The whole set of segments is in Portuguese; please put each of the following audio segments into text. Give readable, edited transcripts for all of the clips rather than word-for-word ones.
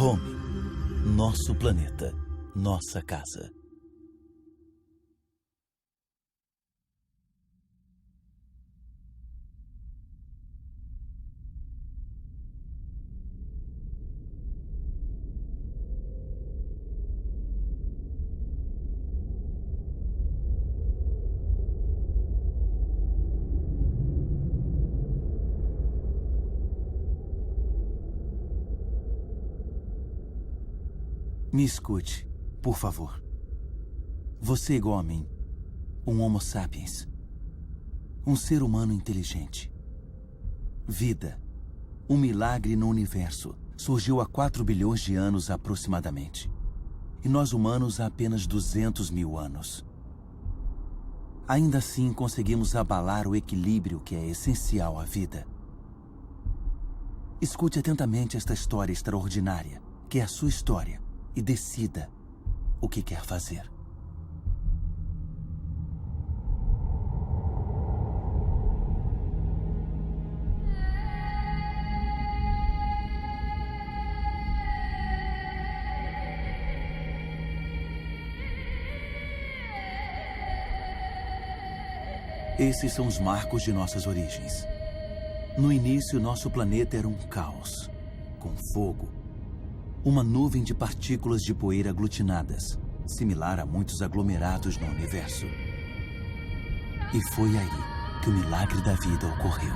Home. Nosso planeta. Nossa casa. Me escute, por favor. Você é igual a mim. Um Homo sapiens. Um ser humano inteligente. Vida. Um milagre no universo. Surgiu há 4 bilhões de anos aproximadamente. E nós humanos há apenas 200 mil anos. Ainda assim, conseguimos abalar o equilíbrio que é essencial à vida. Escute atentamente esta história extraordinária, que é a sua história. E decida o que quer fazer. Esses são os marcos de nossas origens. No início, nosso planeta era um caos, com fogo. Uma nuvem de partículas de poeira aglutinadas, similar a muitos aglomerados no universo. E foi aí que o milagre da vida ocorreu.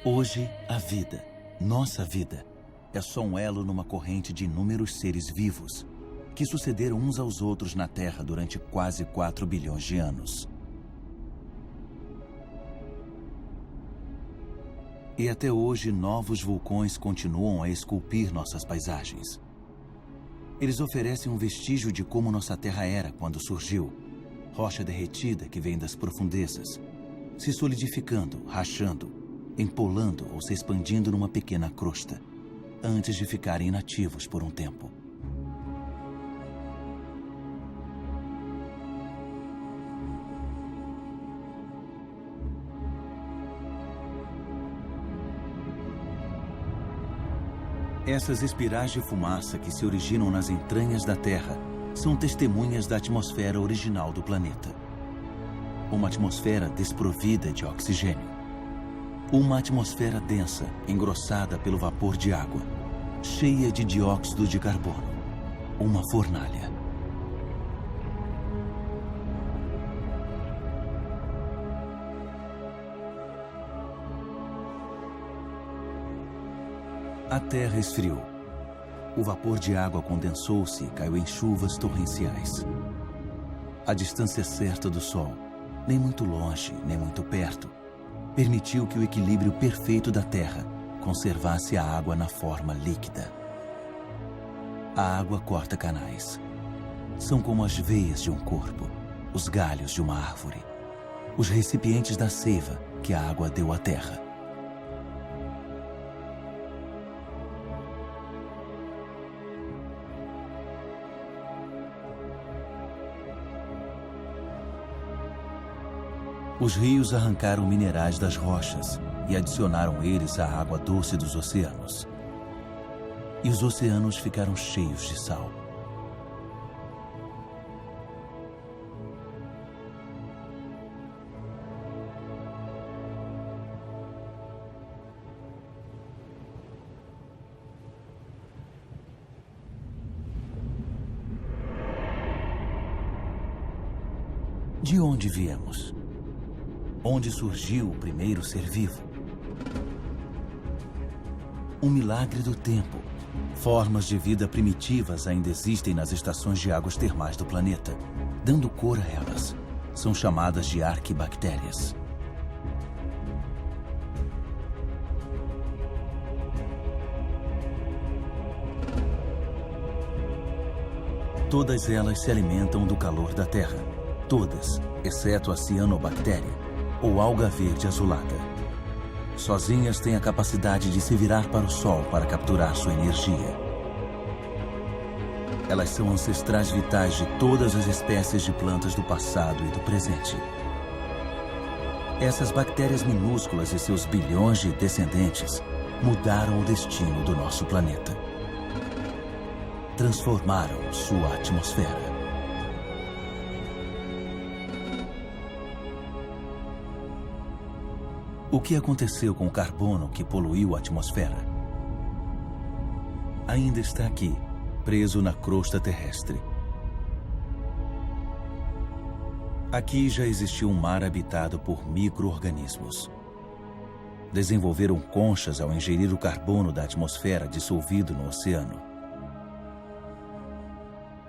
Hoje, a vida, nossa vida, é só um elo numa corrente de inúmeros seres vivos que sucederam uns aos outros na Terra durante quase 4 bilhões de anos. E até hoje, novos vulcões continuam a esculpir nossas paisagens. Eles oferecem um vestígio de como nossa Terra era quando surgiu. Rocha derretida que vem das profundezas, se solidificando, rachando, empolando ou se expandindo numa pequena crosta, antes de ficarem inativos por um tempo. Essas espirais de fumaça que se originam nas entranhas da Terra são testemunhas da atmosfera original do planeta. Uma atmosfera desprovida de oxigênio. Uma atmosfera densa, engrossada pelo vapor de água, cheia de dióxido de carbono. Uma fornalha. A Terra esfriou. O vapor de água condensou-se e caiu em chuvas torrenciais. A distância certa do Sol, nem muito longe, nem muito perto, permitiu que o equilíbrio perfeito da Terra conservasse a água na forma líquida. A água corta canais. São como as veias de um corpo, os galhos de uma árvore, os recipientes da seiva que a água deu à Terra. Os rios arrancaram minerais das rochas e adicionaram eles à água doce dos oceanos. E os oceanos ficaram cheios de sal. De onde viemos? Onde surgiu o primeiro ser vivo? Um milagre do tempo. Formas de vida primitivas ainda existem nas estações de águas termais do planeta, dando cor a elas. São chamadas de arquibactérias. Todas elas se alimentam do calor da Terra. Todas, exceto a cianobactéria, ou alga verde azulada. Sozinhas têm a capacidade de se virar para o Sol para capturar sua energia. Elas são ancestrais vitais de todas as espécies de plantas do passado e do presente. Essas bactérias minúsculas e seus bilhões de descendentes mudaram o destino do nosso planeta. Transformaram sua atmosfera. O que aconteceu com o carbono que poluiu a atmosfera? Ainda está aqui, preso na crosta terrestre. Aqui já existiu um mar habitado por micro-organismos. Desenvolveram conchas ao ingerir o carbono da atmosfera dissolvido no oceano.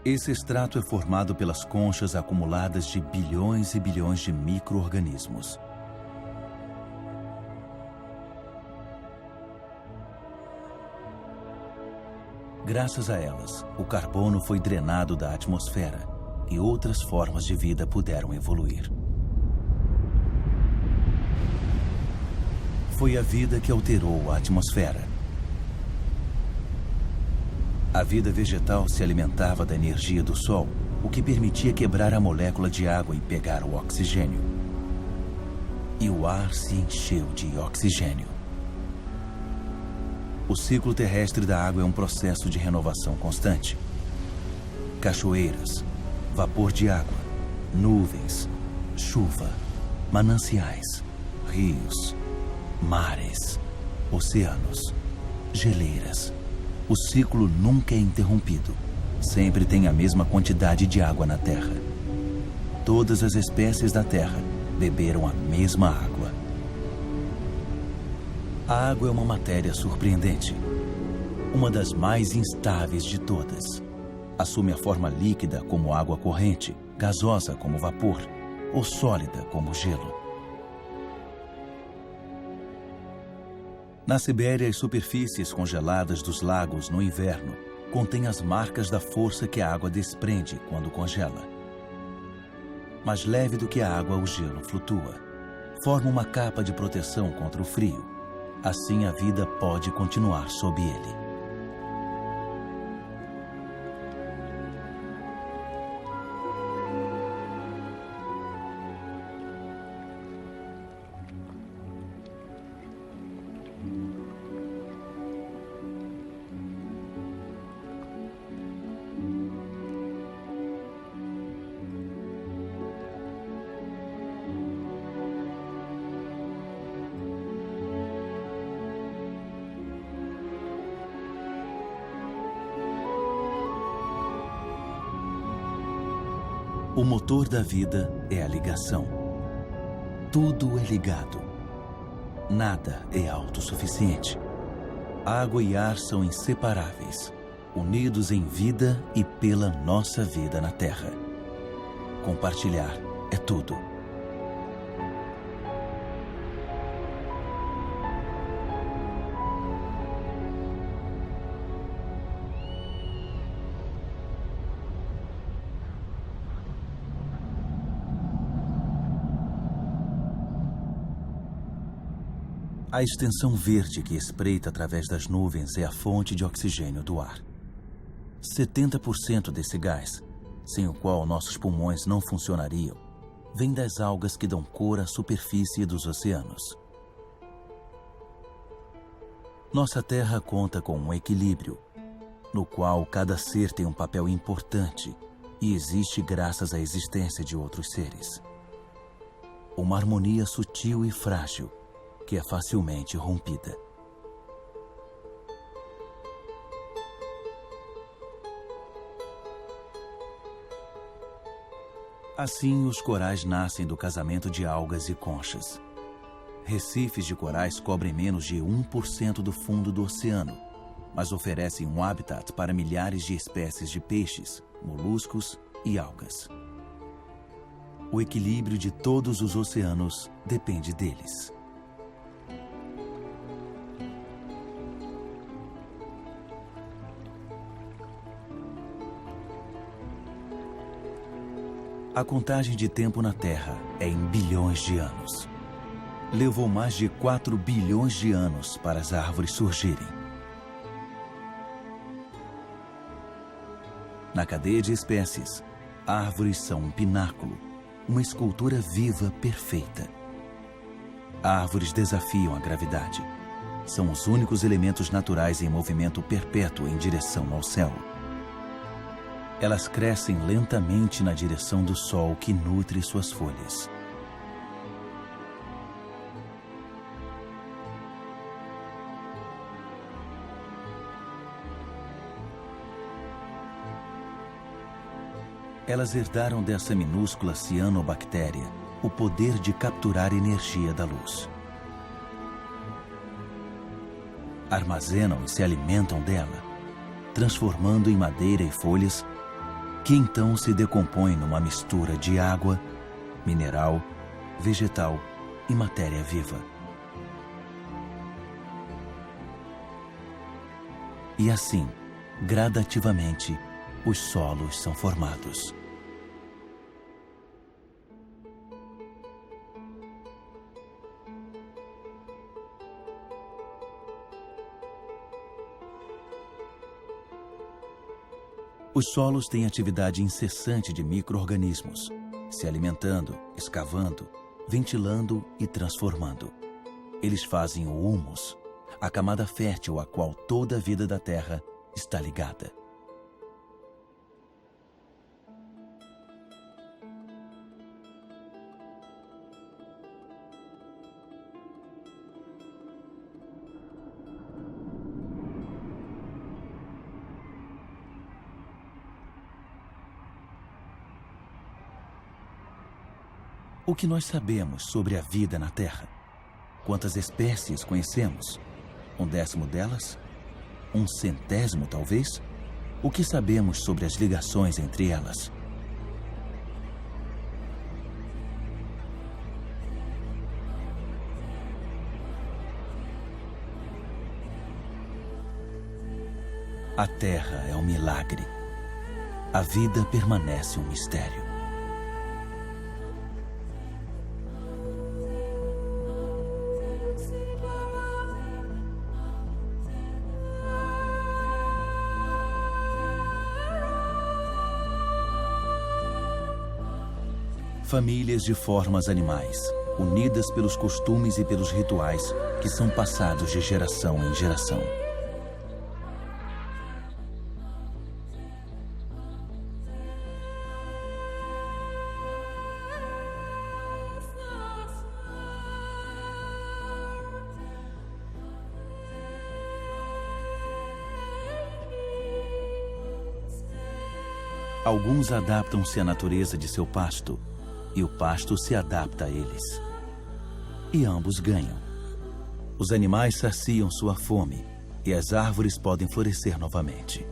Esse extrato é formado pelas conchas acumuladas de bilhões e bilhões de micro-organismos. Graças a elas, o carbono foi drenado da atmosfera e outras formas de vida puderam evoluir. Foi a vida que alterou a atmosfera. A vida vegetal se alimentava da energia do Sol, o que permitia quebrar a molécula de água e pegar o oxigênio. E o ar se encheu de oxigênio. O ciclo terrestre da água é um processo de renovação constante. Cachoeiras, vapor de água, nuvens, chuva, mananciais, rios, mares, oceanos, geleiras. O ciclo nunca é interrompido. Sempre tem a mesma quantidade de água na Terra. Todas as espécies da Terra beberam a mesma água. A água é uma matéria surpreendente. Uma das mais instáveis de todas. Assume a forma líquida como água corrente, gasosa como vapor, ou sólida como gelo. Na Sibéria, as superfícies congeladas dos lagos no inverno contêm as marcas da força que a água desprende quando congela. Mais leve do que a água, o gelo flutua. Forma uma capa de proteção contra o frio. Assim, a vida pode continuar sob ele. O motor da vida é a ligação. Tudo é ligado. Nada é autossuficiente. Água e ar são inseparáveis, unidos em vida e pela nossa vida na Terra. Compartilhar é tudo. A extensão verde que espreita através das nuvens é a fonte de oxigênio do ar. 70% desse gás, sem o qual nossos pulmões não funcionariam, vem das algas que dão cor à superfície dos oceanos. Nossa Terra conta com um equilíbrio, no qual cada ser tem um papel importante e existe graças à existência de outros seres. Uma harmonia sutil e frágil, que é facilmente rompida. Assim, os corais nascem do casamento de algas e conchas. Recifes de corais cobrem menos de 1% do fundo do oceano, mas oferecem um habitat para milhares de espécies de peixes, moluscos e algas. O equilíbrio de todos os oceanos depende deles. A contagem de tempo na Terra é em bilhões de anos. Levou mais de 4 bilhões de anos para as árvores surgirem. Na cadeia de espécies, árvores são um pináculo, uma escultura viva perfeita. Árvores desafiam a gravidade. São os únicos elementos naturais em movimento perpétuo em direção ao céu. Elas crescem lentamente na direção do sol que nutre suas folhas. Elas herdaram dessa minúscula cianobactéria o poder de capturar energia da luz. Armazenam e se alimentam dela, transformando em madeira e folhas, que então se decompõem numa mistura de água, mineral, vegetal e matéria viva. E assim, gradativamente, os solos são formados. Os solos têm atividade incessante de micro-organismos, se alimentando, escavando, ventilando e transformando. Eles fazem o humus, a camada fértil a qual toda a vida da Terra está ligada. O que nós sabemos sobre a vida na Terra? Quantas espécies conhecemos? 1/10 delas? 1/100, talvez? O que sabemos sobre as ligações entre elas? A Terra é um milagre. A vida permanece um mistério. Famílias de formas animais, unidas pelos costumes e pelos rituais que são passados de geração em geração. Alguns adaptam-se à natureza de seu pasto, e o pasto se adapta a eles. E ambos ganham. Os animais saciam sua fome e as árvores podem florescer novamente.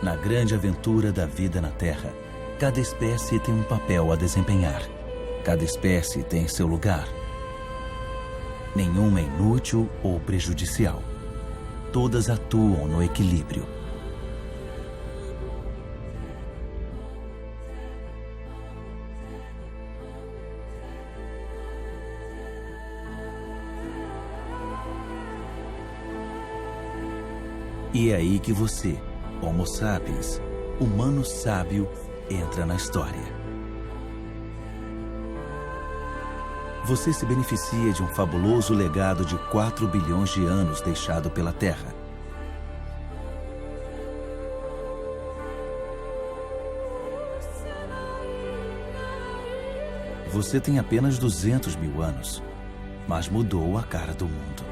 Na grande aventura da vida na Terra, cada espécie tem um papel a desempenhar. Cada espécie tem seu lugar. Nenhuma é inútil ou prejudicial. Todas atuam no equilíbrio. E é aí que você, Homo sapiens, humano sábio, entra na história. Você se beneficia de um fabuloso legado de 4 bilhões de anos deixado pela Terra. Você tem apenas 200 mil anos, mas mudou a cara do mundo.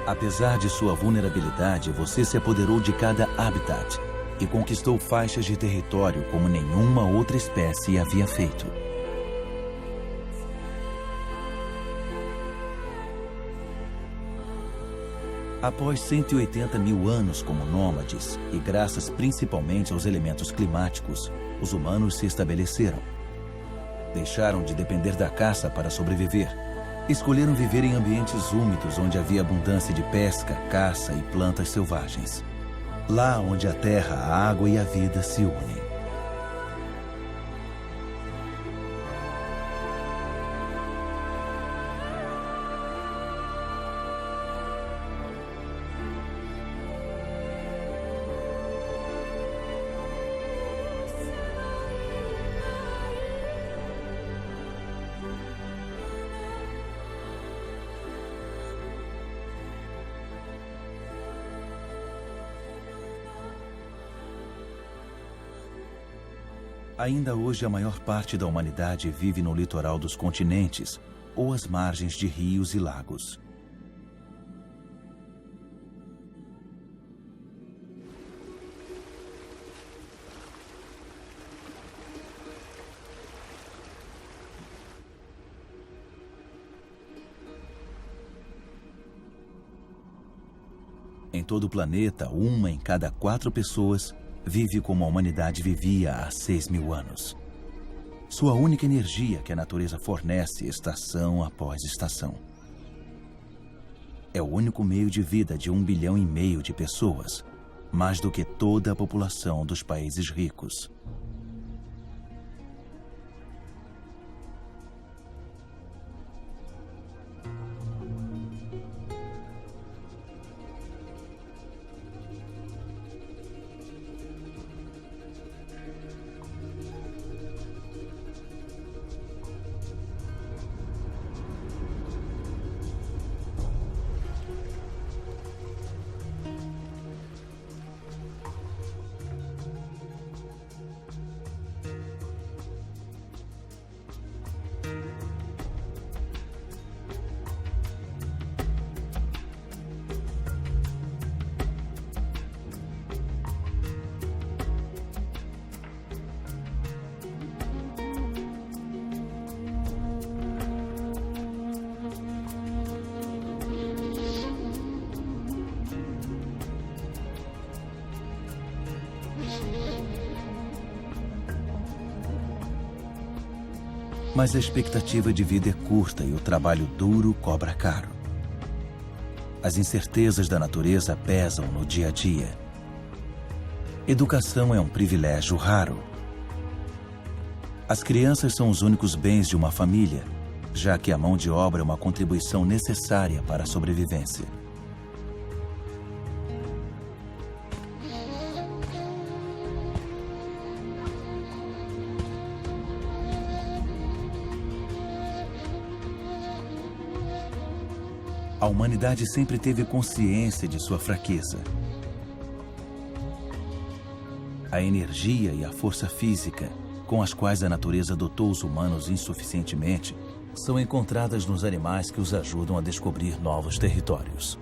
Apesar de sua vulnerabilidade, você se apoderou de cada habitat e conquistou faixas de território como nenhuma outra espécie havia feito. Após 180 mil anos como nômades, e graças principalmente aos elementos climáticos, os humanos se estabeleceram. Deixaram de depender da caça para sobreviver. Escolheram viver em ambientes úmidos onde havia abundância de pesca, caça e plantas selvagens. Lá onde a terra, a água e a vida se unem. Ainda hoje, a maior parte da humanidade vive no litoral dos continentes ou às margens de rios e lagos. Em todo o planeta, 1 em cada 4 pessoas vive como a humanidade vivia há 6 mil anos. Sua única energia que a natureza fornece estação após estação. É o único meio de vida de 1,5 bilhão de pessoas, mais do que toda a população dos países ricos. Mas a expectativa de vida é curta e o trabalho duro cobra caro. As incertezas da natureza pesam no dia a dia. Educação é um privilégio raro. As crianças são os únicos bens de uma família, já que a mão de obra é uma contribuição necessária para a sobrevivência. A humanidade sempre teve consciência de sua fraqueza. A energia e a força física, com as quais a natureza dotou os humanos insuficientemente, são encontradas nos animais que os ajudam a descobrir novos territórios.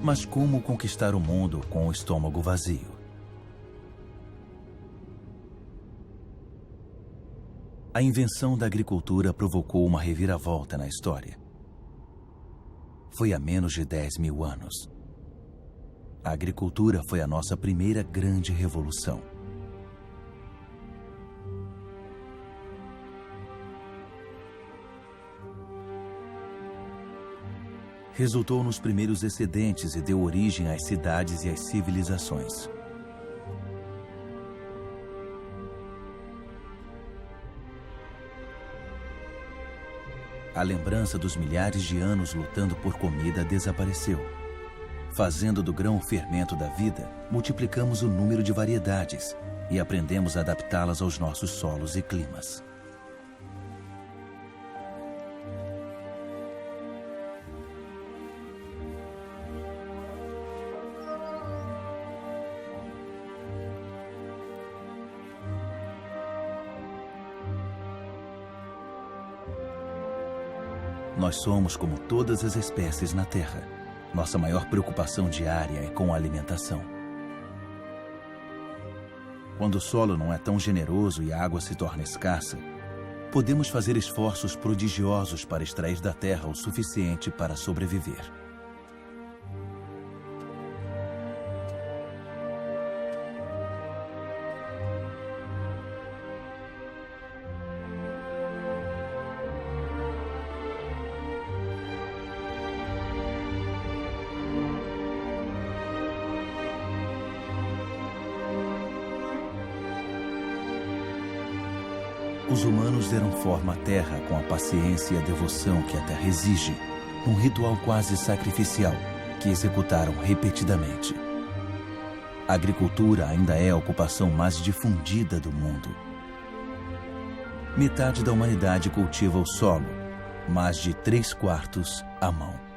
Mas como conquistar o mundo com o estômago vazio? A invenção da agricultura provocou uma reviravolta na história. Foi há menos de 10 mil anos. A agricultura foi a nossa primeira grande revolução. Resultou nos primeiros excedentes e deu origem às cidades e às civilizações. A lembrança dos milhares de anos lutando por comida desapareceu. Fazendo do grão o fermento da vida, multiplicamos o número de variedades e aprendemos a adaptá-las aos nossos solos e climas. Nós somos como todas as espécies na Terra. Nossa maior preocupação diária é com a alimentação. Quando o solo não é tão generoso e a água se torna escassa, podemos fazer esforços prodigiosos para extrair da terra o suficiente para sobreviver. Os humanos deram forma à terra com a paciência e a devoção que a terra exige, num ritual quase sacrificial que executaram repetidamente. A agricultura ainda é a ocupação mais difundida do mundo. Metade da humanidade cultiva o solo, mais de 3/4 à mão.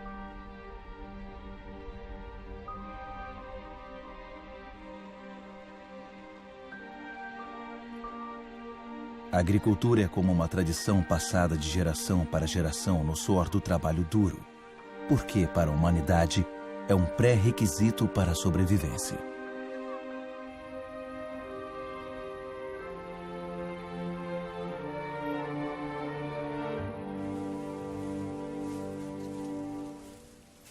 A agricultura é como uma tradição passada de geração para geração no suor do trabalho duro, porque, para a humanidade, é um pré-requisito para a sobrevivência.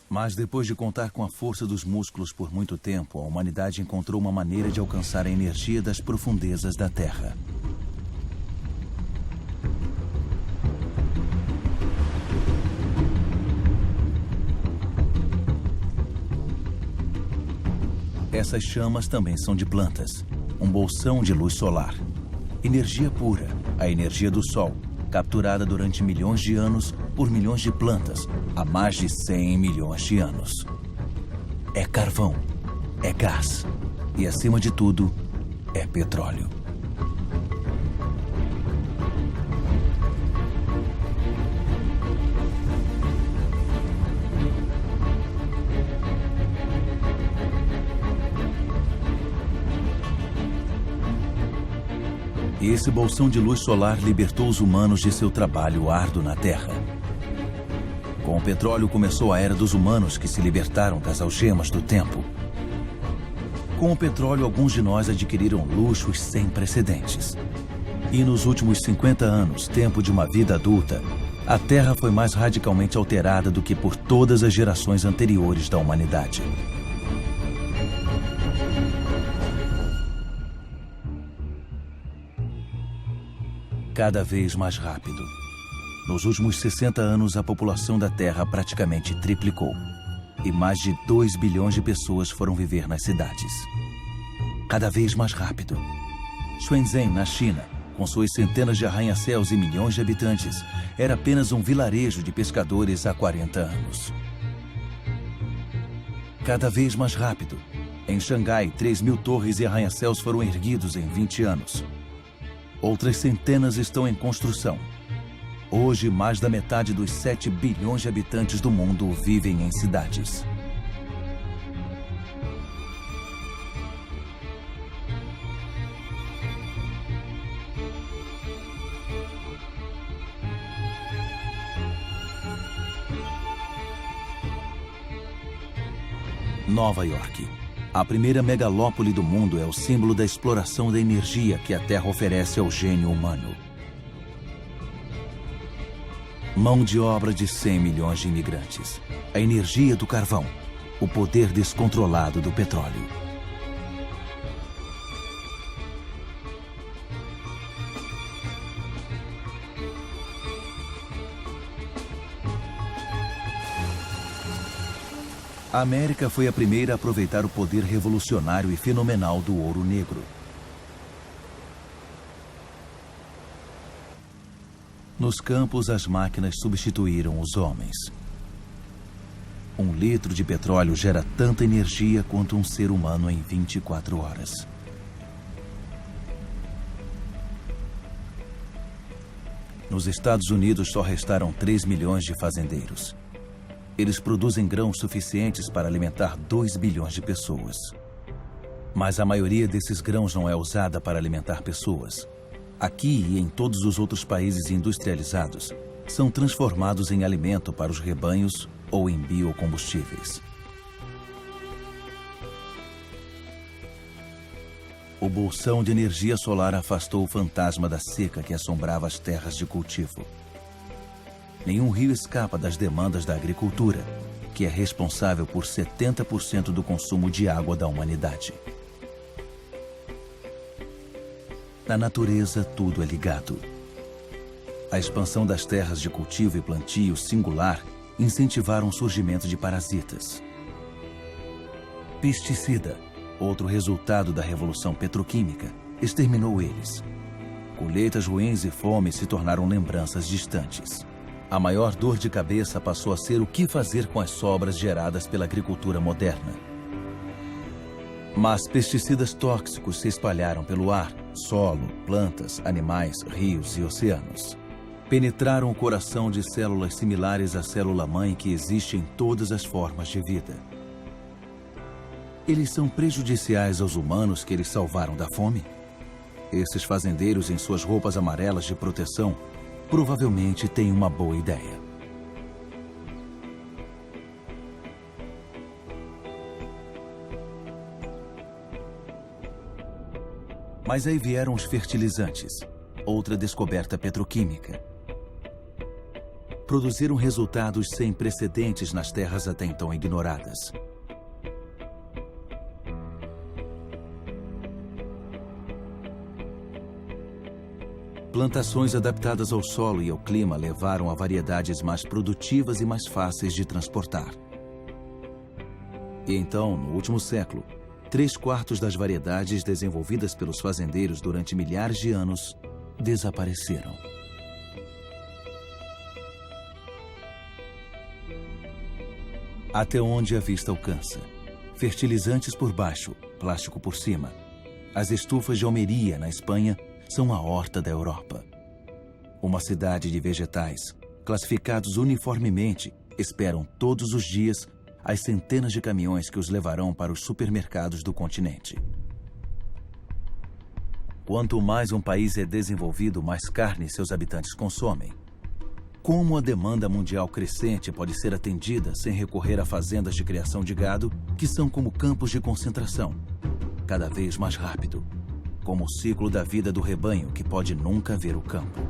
Mas depois de contar com a força dos músculos por muito tempo, a humanidade encontrou uma maneira de alcançar a energia das profundezas da Terra. Essas chamas também são de plantas, um bolsão de luz solar. Energia pura, a energia do Sol, capturada durante milhões de anos por milhões de plantas, há mais de 100 milhões de anos. É carvão, é gás e, acima de tudo, é petróleo. Esse bolsão de luz solar libertou os humanos de seu trabalho árduo na Terra. Com o petróleo começou a era dos humanos que se libertaram das algemas do tempo. Com o petróleo, alguns de nós adquiriram luxos sem precedentes. E nos últimos 50 anos, tempo de uma vida adulta, a Terra foi mais radicalmente alterada do que por todas as gerações anteriores da humanidade. Cada vez mais rápido. Nos últimos 60 anos, a população da Terra praticamente triplicou. E mais de 2 bilhões de pessoas foram viver nas cidades. Cada vez mais rápido. Shenzhen, na China, com suas centenas de arranha-céus e milhões de habitantes, era apenas um vilarejo de pescadores há 40 anos. Cada vez mais rápido. Em Xangai, 3.000 torres e arranha-céus foram erguidos em 20 anos. Outras centenas estão em construção. Hoje, mais da metade dos 7 bilhões de habitantes do mundo vivem em cidades. Nova York. A primeira megalópole do mundo é o símbolo da exploração da energia que a Terra oferece ao gênio humano. Mão de obra de 100 milhões de imigrantes. A energia do carvão. o poder descontrolado do petróleo. A América foi a primeira a aproveitar o poder revolucionário e fenomenal do ouro negro. Nos campos, as máquinas substituíram os homens. 1 litro de petróleo gera tanta energia quanto um ser humano em 24 horas. Nos Estados Unidos só restaram 3 milhões de fazendeiros. Eles produzem grãos suficientes para alimentar 2 bilhões de pessoas. Mas a maioria desses grãos não é usada para alimentar pessoas. Aqui e em todos os outros países industrializados, são transformados em alimento para os rebanhos ou em biocombustíveis. O bolsão de energia solar afastou o fantasma da seca que assombrava as terras de cultivo. Nenhum rio escapa das demandas da agricultura, que é responsável por 70% do consumo de água da humanidade. Na natureza, tudo é ligado. A expansão das terras de cultivo e plantio singular incentivaram o surgimento de parasitas. Pesticida, outro resultado da revolução petroquímica, exterminou eles. Colheitas ruins e fome se tornaram lembranças distantes. A maior dor de cabeça passou a ser o que fazer com as sobras geradas pela agricultura moderna. Mas pesticidas tóxicos se espalharam pelo ar, solo, plantas, animais, rios e oceanos. Penetraram o coração de células similares à célula-mãe que existe em todas as formas de vida. Eles são prejudiciais aos humanos que eles salvaram da fome? Esses fazendeiros em suas roupas amarelas de proteção provavelmente têm uma boa ideia. Mas aí vieram os fertilizantes, outra descoberta petroquímica. Produziram resultados sem precedentes nas terras até então ignoradas. Plantações adaptadas ao solo e ao clima levaram a variedades mais produtivas e mais fáceis de transportar. E então, no último século, 3/4 das variedades desenvolvidas pelos fazendeiros durante milhares de anos desapareceram. Até onde a vista alcança. Fertilizantes por baixo, plástico por cima. As estufas de Almeria, na Espanha, são a horta da Europa. Uma cidade de vegetais, classificados uniformemente, esperam todos os dias as centenas de caminhões que os levarão para os supermercados do continente. Quanto mais um país é desenvolvido, mais carne seus habitantes consomem. Como a demanda mundial crescente pode ser atendida sem recorrer a fazendas de criação de gado, que são como campos de concentração, cada vez mais rápido, como o ciclo da vida do rebanho que pode nunca ver o campo.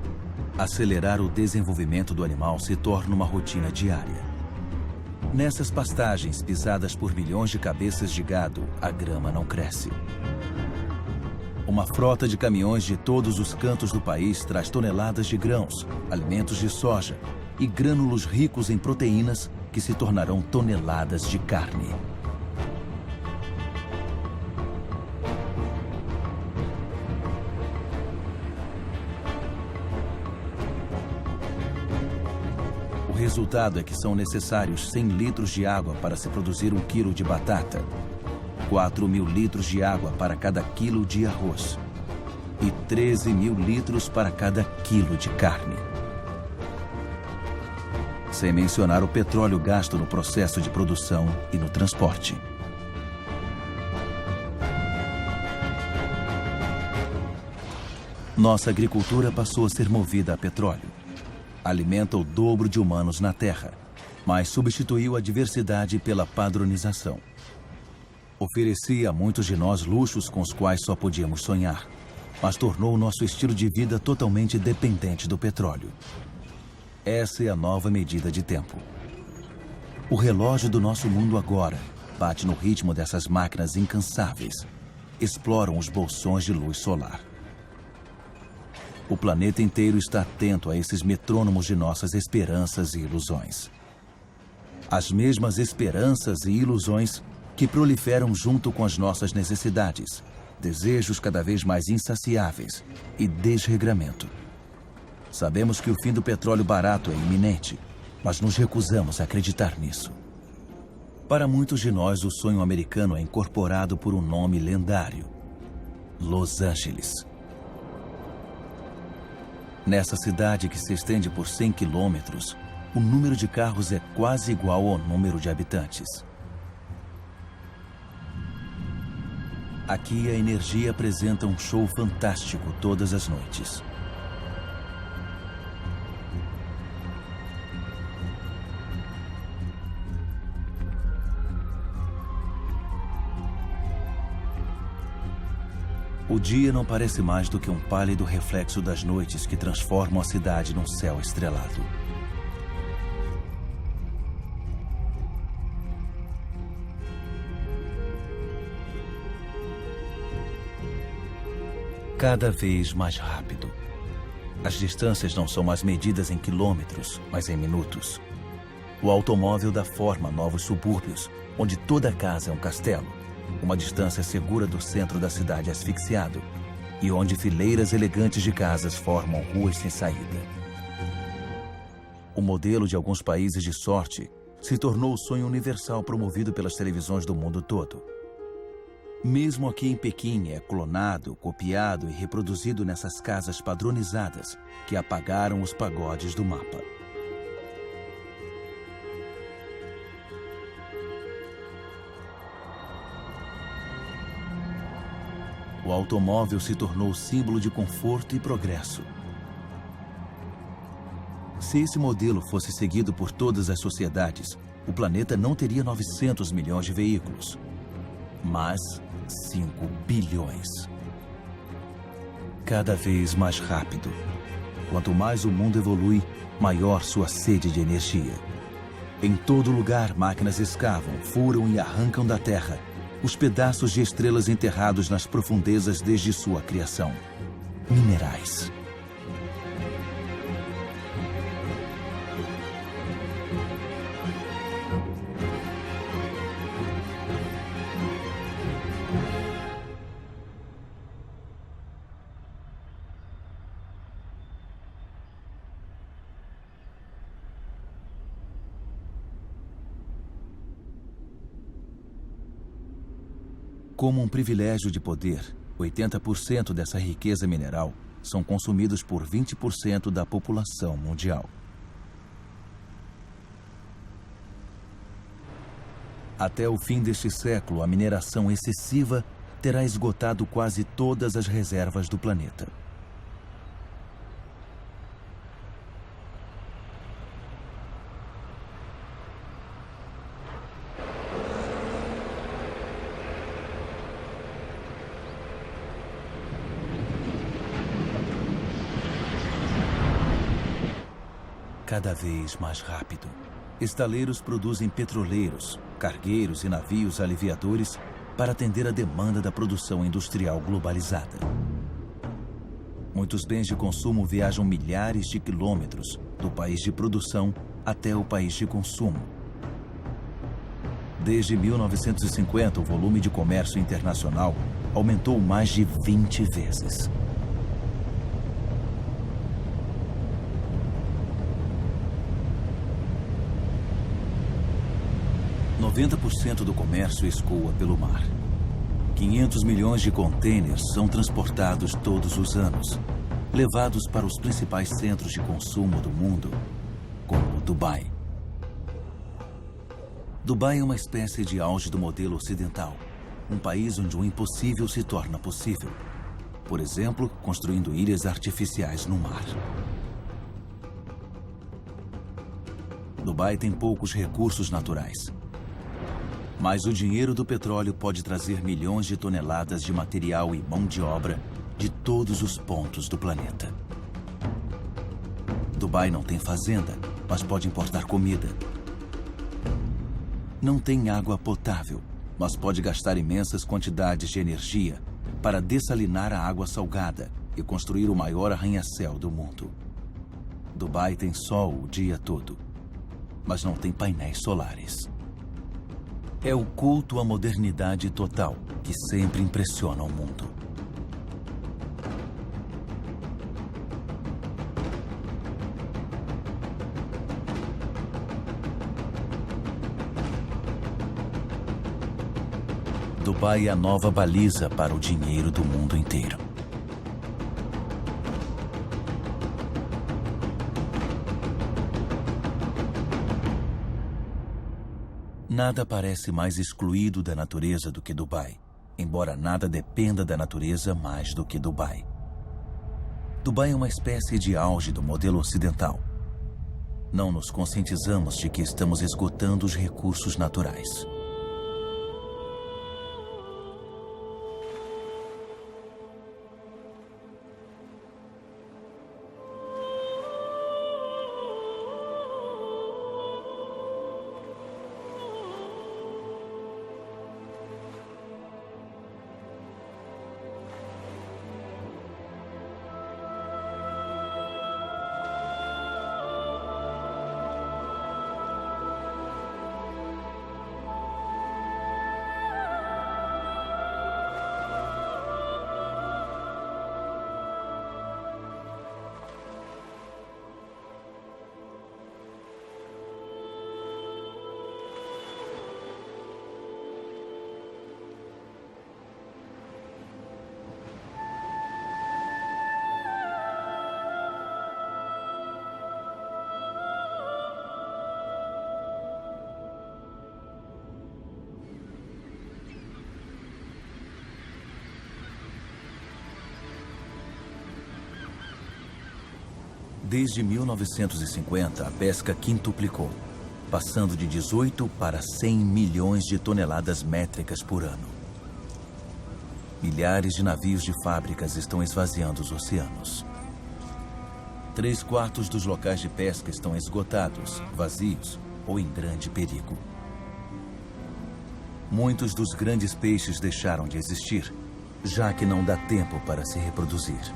Acelerar o desenvolvimento do animal se torna uma rotina diária. Nessas pastagens pisadas por milhões de cabeças de gado, a grama não cresce. Uma frota de caminhões de todos os cantos do país traz toneladas de grãos, alimentos de soja e grânulos ricos em proteínas que se tornarão toneladas de carne. O resultado é que são necessários 100 litros de água para se produzir 1 quilo de batata, 4.000 litros de água para cada quilo de arroz e 13.000 litros para cada quilo de carne. Sem mencionar o petróleo gasto no processo de produção e no transporte. Nossa agricultura passou a ser movida a petróleo. Alimenta o dobro de humanos na Terra, mas substituiu a diversidade pela padronização. Oferecia a muitos de nós luxos com os quais só podíamos sonhar, mas tornou o nosso estilo de vida totalmente dependente do petróleo. Essa é a nova medida de tempo. O relógio do nosso mundo agora bate no ritmo dessas máquinas incansáveis, exploram os bolsões de luz solar. O planeta inteiro está atento a esses metrônomos de nossas esperanças e ilusões. As mesmas esperanças e ilusões que proliferam junto com as nossas necessidades, desejos cada vez mais insaciáveis e desregramento. Sabemos que o fim do petróleo barato é iminente, mas nos recusamos a acreditar nisso. Para muitos de nós, o sonho americano é incorporado por um nome lendário: Los Angeles. Nessa cidade que se estende por 100 quilômetros, o número de carros é quase igual ao número de habitantes. Aqui a energia apresenta um show fantástico todas as noites. O dia não parece mais do que um pálido reflexo das noites que transformam a cidade num céu estrelado. Cada vez mais rápido. As distâncias não são mais medidas em quilômetros, mas em minutos. O automóvel dá forma a novos subúrbios, onde toda casa é um castelo. Uma distância segura do centro da cidade asfixiado, e onde fileiras elegantes de casas formam ruas sem saída. O modelo de alguns países de sorte se tornou o sonho universal promovido pelas televisões do mundo todo. Mesmo aqui em Pequim é clonado, copiado e reproduzido nessas casas padronizadas que apagaram os pagodes do mapa. O automóvel se tornou símbolo de conforto e progresso. Se esse modelo fosse seguido por todas as sociedades, o planeta não teria 900 milhões de veículos, mas 5 bilhões. Cada vez mais rápido. Quanto mais o mundo evolui, maior sua sede de energia. Em todo lugar, máquinas escavam, furam e arrancam da Terra os pedaços de estrelas enterrados nas profundezas desde sua criação. Minerais. Como um privilégio de poder, 80% dessa riqueza mineral são consumidos por 20% da população mundial. Até o fim deste século, a mineração excessiva terá esgotado quase todas as reservas do planeta. Cada vez mais rápido. Estaleiros produzem petroleiros, cargueiros e navios aliviadores para atender a demanda da produção industrial globalizada. Muitos bens de consumo viajam milhares de quilômetros do país de produção até o país de consumo. Desde 1950, o volume de comércio internacional aumentou mais de 20 vezes. ,90% do comércio escoa pelo mar. 500 milhões de contêineres são transportados todos os anos, levados para os principais centros de consumo do mundo, como Dubai. Dubai é uma espécie de auge do modelo ocidental, um país onde o impossível se torna possível. Por exemplo, construindo ilhas artificiais no mar. Dubai tem poucos recursos naturais. Mas o dinheiro do petróleo pode trazer milhões de toneladas de material e mão de obra de todos os pontos do planeta. Dubai não tem fazenda, mas pode importar comida. Não tem água potável, mas pode gastar imensas quantidades de energia para dessalinar a água salgada e construir o maior arranha-céu do mundo. Dubai tem sol o dia todo, mas não tem painéis solares. É o culto à modernidade total que sempre impressiona o mundo. Dubai é a nova baliza para o dinheiro do mundo inteiro. Nada parece mais excluído da natureza do que Dubai, embora nada dependa da natureza mais do que Dubai. Dubai é uma espécie de auge do modelo ocidental. Não nos conscientizamos de que estamos esgotando os recursos naturais. Desde 1950, a pesca quintuplicou, passando de 18 para 100 milhões de toneladas métricas por ano. Milhares de navios de fábricas estão esvaziando os oceanos. 3/4 dos locais de pesca estão esgotados, vazios ou em grande perigo. Muitos dos grandes peixes deixaram de existir, já que não dá tempo para se reproduzir.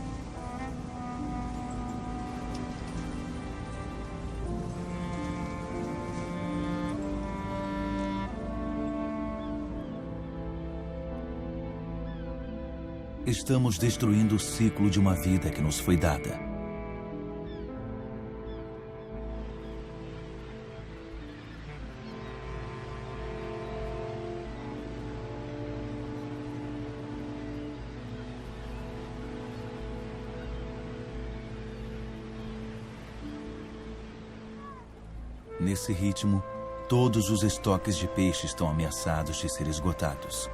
Estamos destruindo o ciclo de uma vida que nos foi dada. Nesse ritmo, todos os estoques de peixe estão ameaçados de ser esgotados.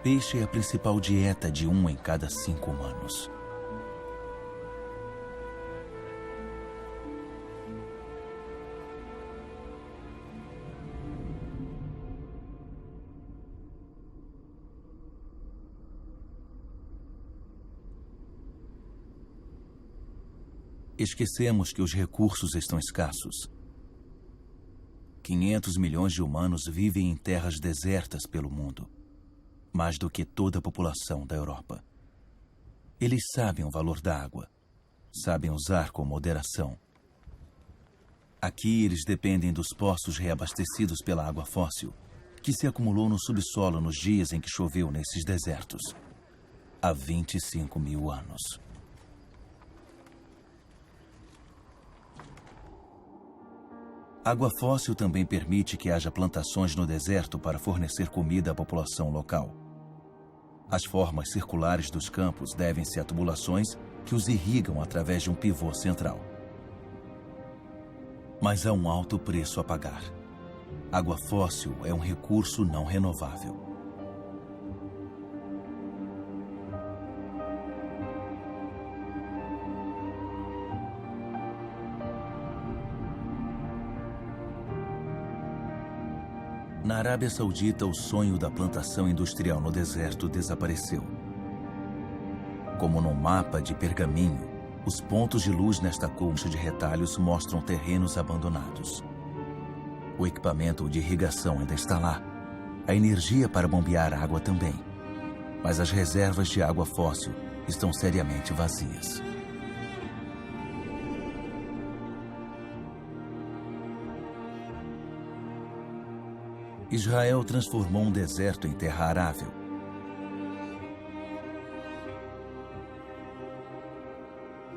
Peixe é a principal dieta de 1 em cada 5 humanos. Esquecemos que os recursos estão escassos. 500 milhões de humanos vivem em terras desertas pelo mundo, mais do que toda a população da Europa. Eles sabem o valor da água, sabem usar com moderação. Aqui eles dependem dos poços reabastecidos pela água fóssil, que se acumulou no subsolo nos dias em que choveu nesses desertos, há 25 mil anos. Água fóssil também permite que haja plantações no deserto para fornecer comida à população local. As formas circulares dos campos devem-se a tubulações que os irrigam através de um pivô central. Mas há um alto preço a pagar. Água fóssil é um recurso não renovável. Na Arábia Saudita, o sonho da plantação industrial no deserto desapareceu. Como num mapa de pergaminho, os pontos de luz nesta concha de retalhos mostram terrenos abandonados. O equipamento de irrigação ainda está lá, a energia para bombear água também. Mas as reservas de água fóssil estão seriamente vazias. Israel transformou um deserto em terra arável.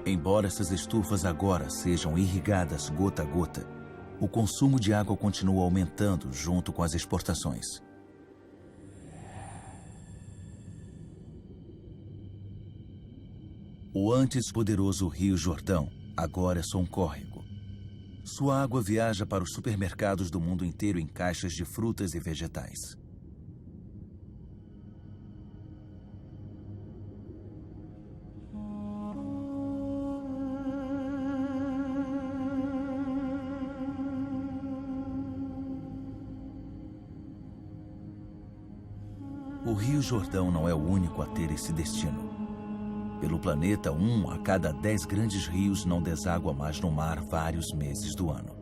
Embora essas estufas agora sejam irrigadas gota a gota, o consumo de água continua aumentando junto com as exportações. O antes poderoso Rio Jordão agora é só um córrego. Sua água viaja para os supermercados do mundo inteiro em caixas de frutas e vegetais. O Rio Jordão não é o único a ter esse destino. Pelo planeta, 1 a cada 10 grandes rios não deságua mais no mar vários meses do ano.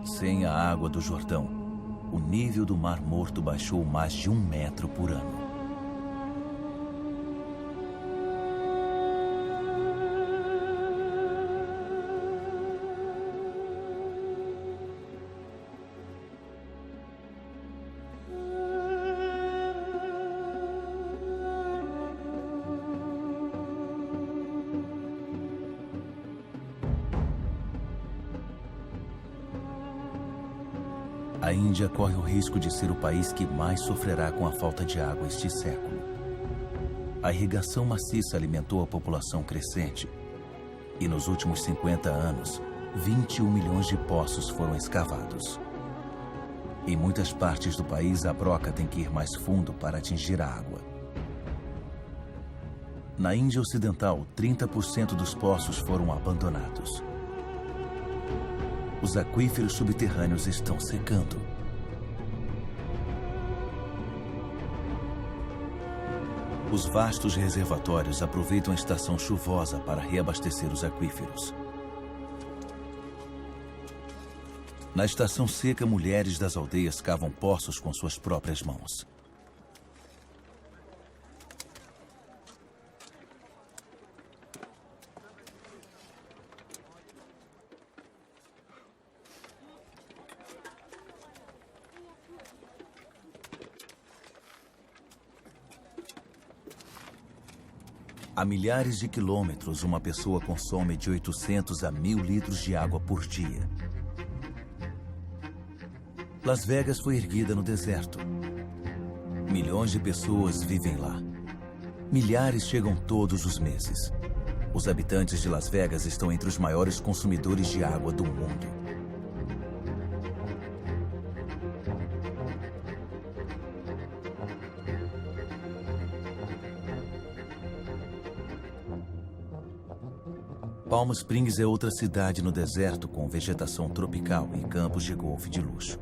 Sem a água do Jordão, o nível do Mar Morto baixou mais de 1 metro por ano. A Índia corre o risco de ser o país que mais sofrerá com a falta de água este século. A irrigação maciça alimentou a população crescente. E nos últimos 50 anos, 21 milhões de poços foram escavados. Em muitas partes do país, a broca tem que ir mais fundo para atingir a água. Na Índia Ocidental, 30% dos poços foram abandonados. Os aquíferos subterrâneos estão secando. Os vastos reservatórios aproveitam a estação chuvosa para reabastecer os aquíferos. Na estação seca, mulheres das aldeias cavam poços com suas próprias mãos. A milhares de quilômetros, uma pessoa consome de 800 a 1.000 litros de água por dia. Las Vegas foi erguida no deserto. Milhões de pessoas vivem lá. Milhares chegam todos os meses. Os habitantes de Las Vegas estão entre os maiores consumidores de água do mundo. Palm Springs é outra cidade no deserto com vegetação tropical e campos de golfe de luxo.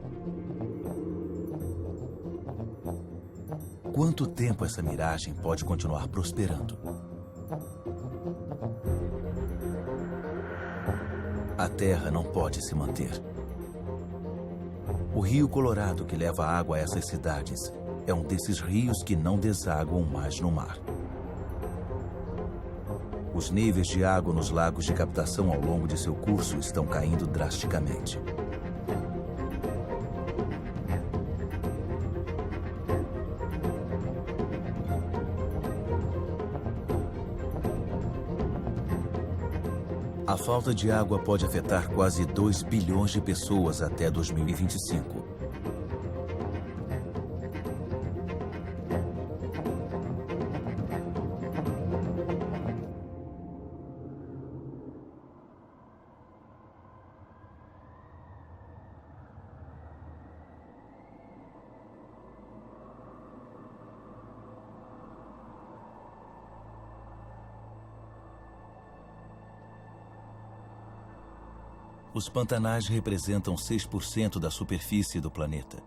Quanto tempo essa miragem pode continuar prosperando? A terra não pode se manter. O Rio Colorado, que leva água a essas cidades, é um desses rios que não desaguam mais no mar. Os níveis de água nos lagos de captação ao longo de seu curso estão caindo drasticamente. A falta de água pode afetar quase 2 bilhões de pessoas até 2025. Os pantanais representam 6% da superfície do planeta.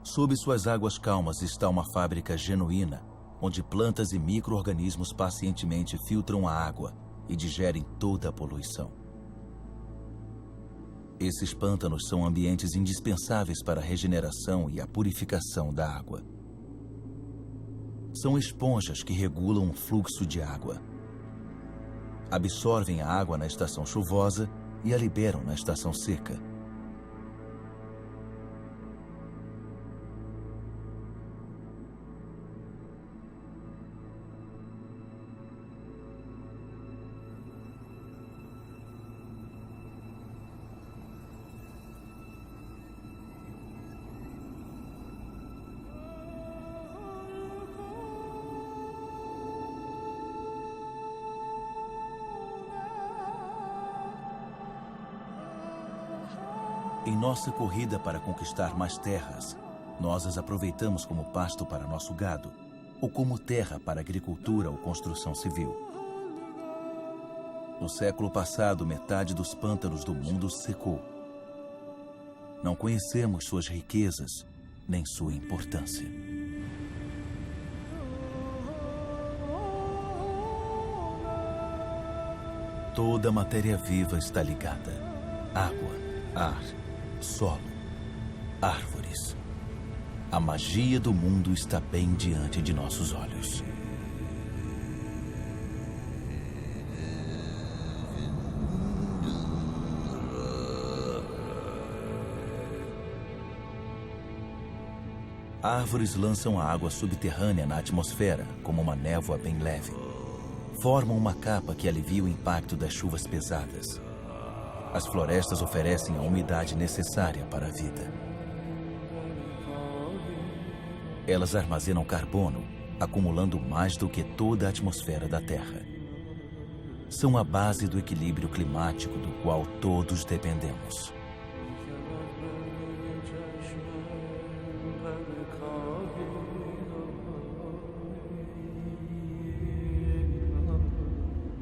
Sob suas águas calmas está uma fábrica genuína onde plantas e micro-organismos pacientemente filtram a água e digerem toda a poluição. Esses pântanos são ambientes indispensáveis para a regeneração e a purificação da água. São esponjas que regulam o fluxo de água. Absorvem a água na estação chuvosa e a liberam na estação seca. Em nossa corrida para conquistar mais terras, nós as aproveitamos como pasto para nosso gado, ou como terra para agricultura ou construção civil. No século passado, metade dos pântanos do mundo secou. Não conhecemos suas riquezas, nem sua importância. Toda a matéria viva está ligada. Água, ar, solo, árvores. A magia do mundo está bem diante de nossos olhos. Árvores lançam a água subterrânea na atmosfera como uma névoa bem leve. Formam uma capa que alivia o impacto das chuvas pesadas. As florestas oferecem a umidade necessária para a vida. Elas armazenam carbono, acumulando mais do que toda a atmosfera da Terra. São a base do equilíbrio climático do qual todos dependemos.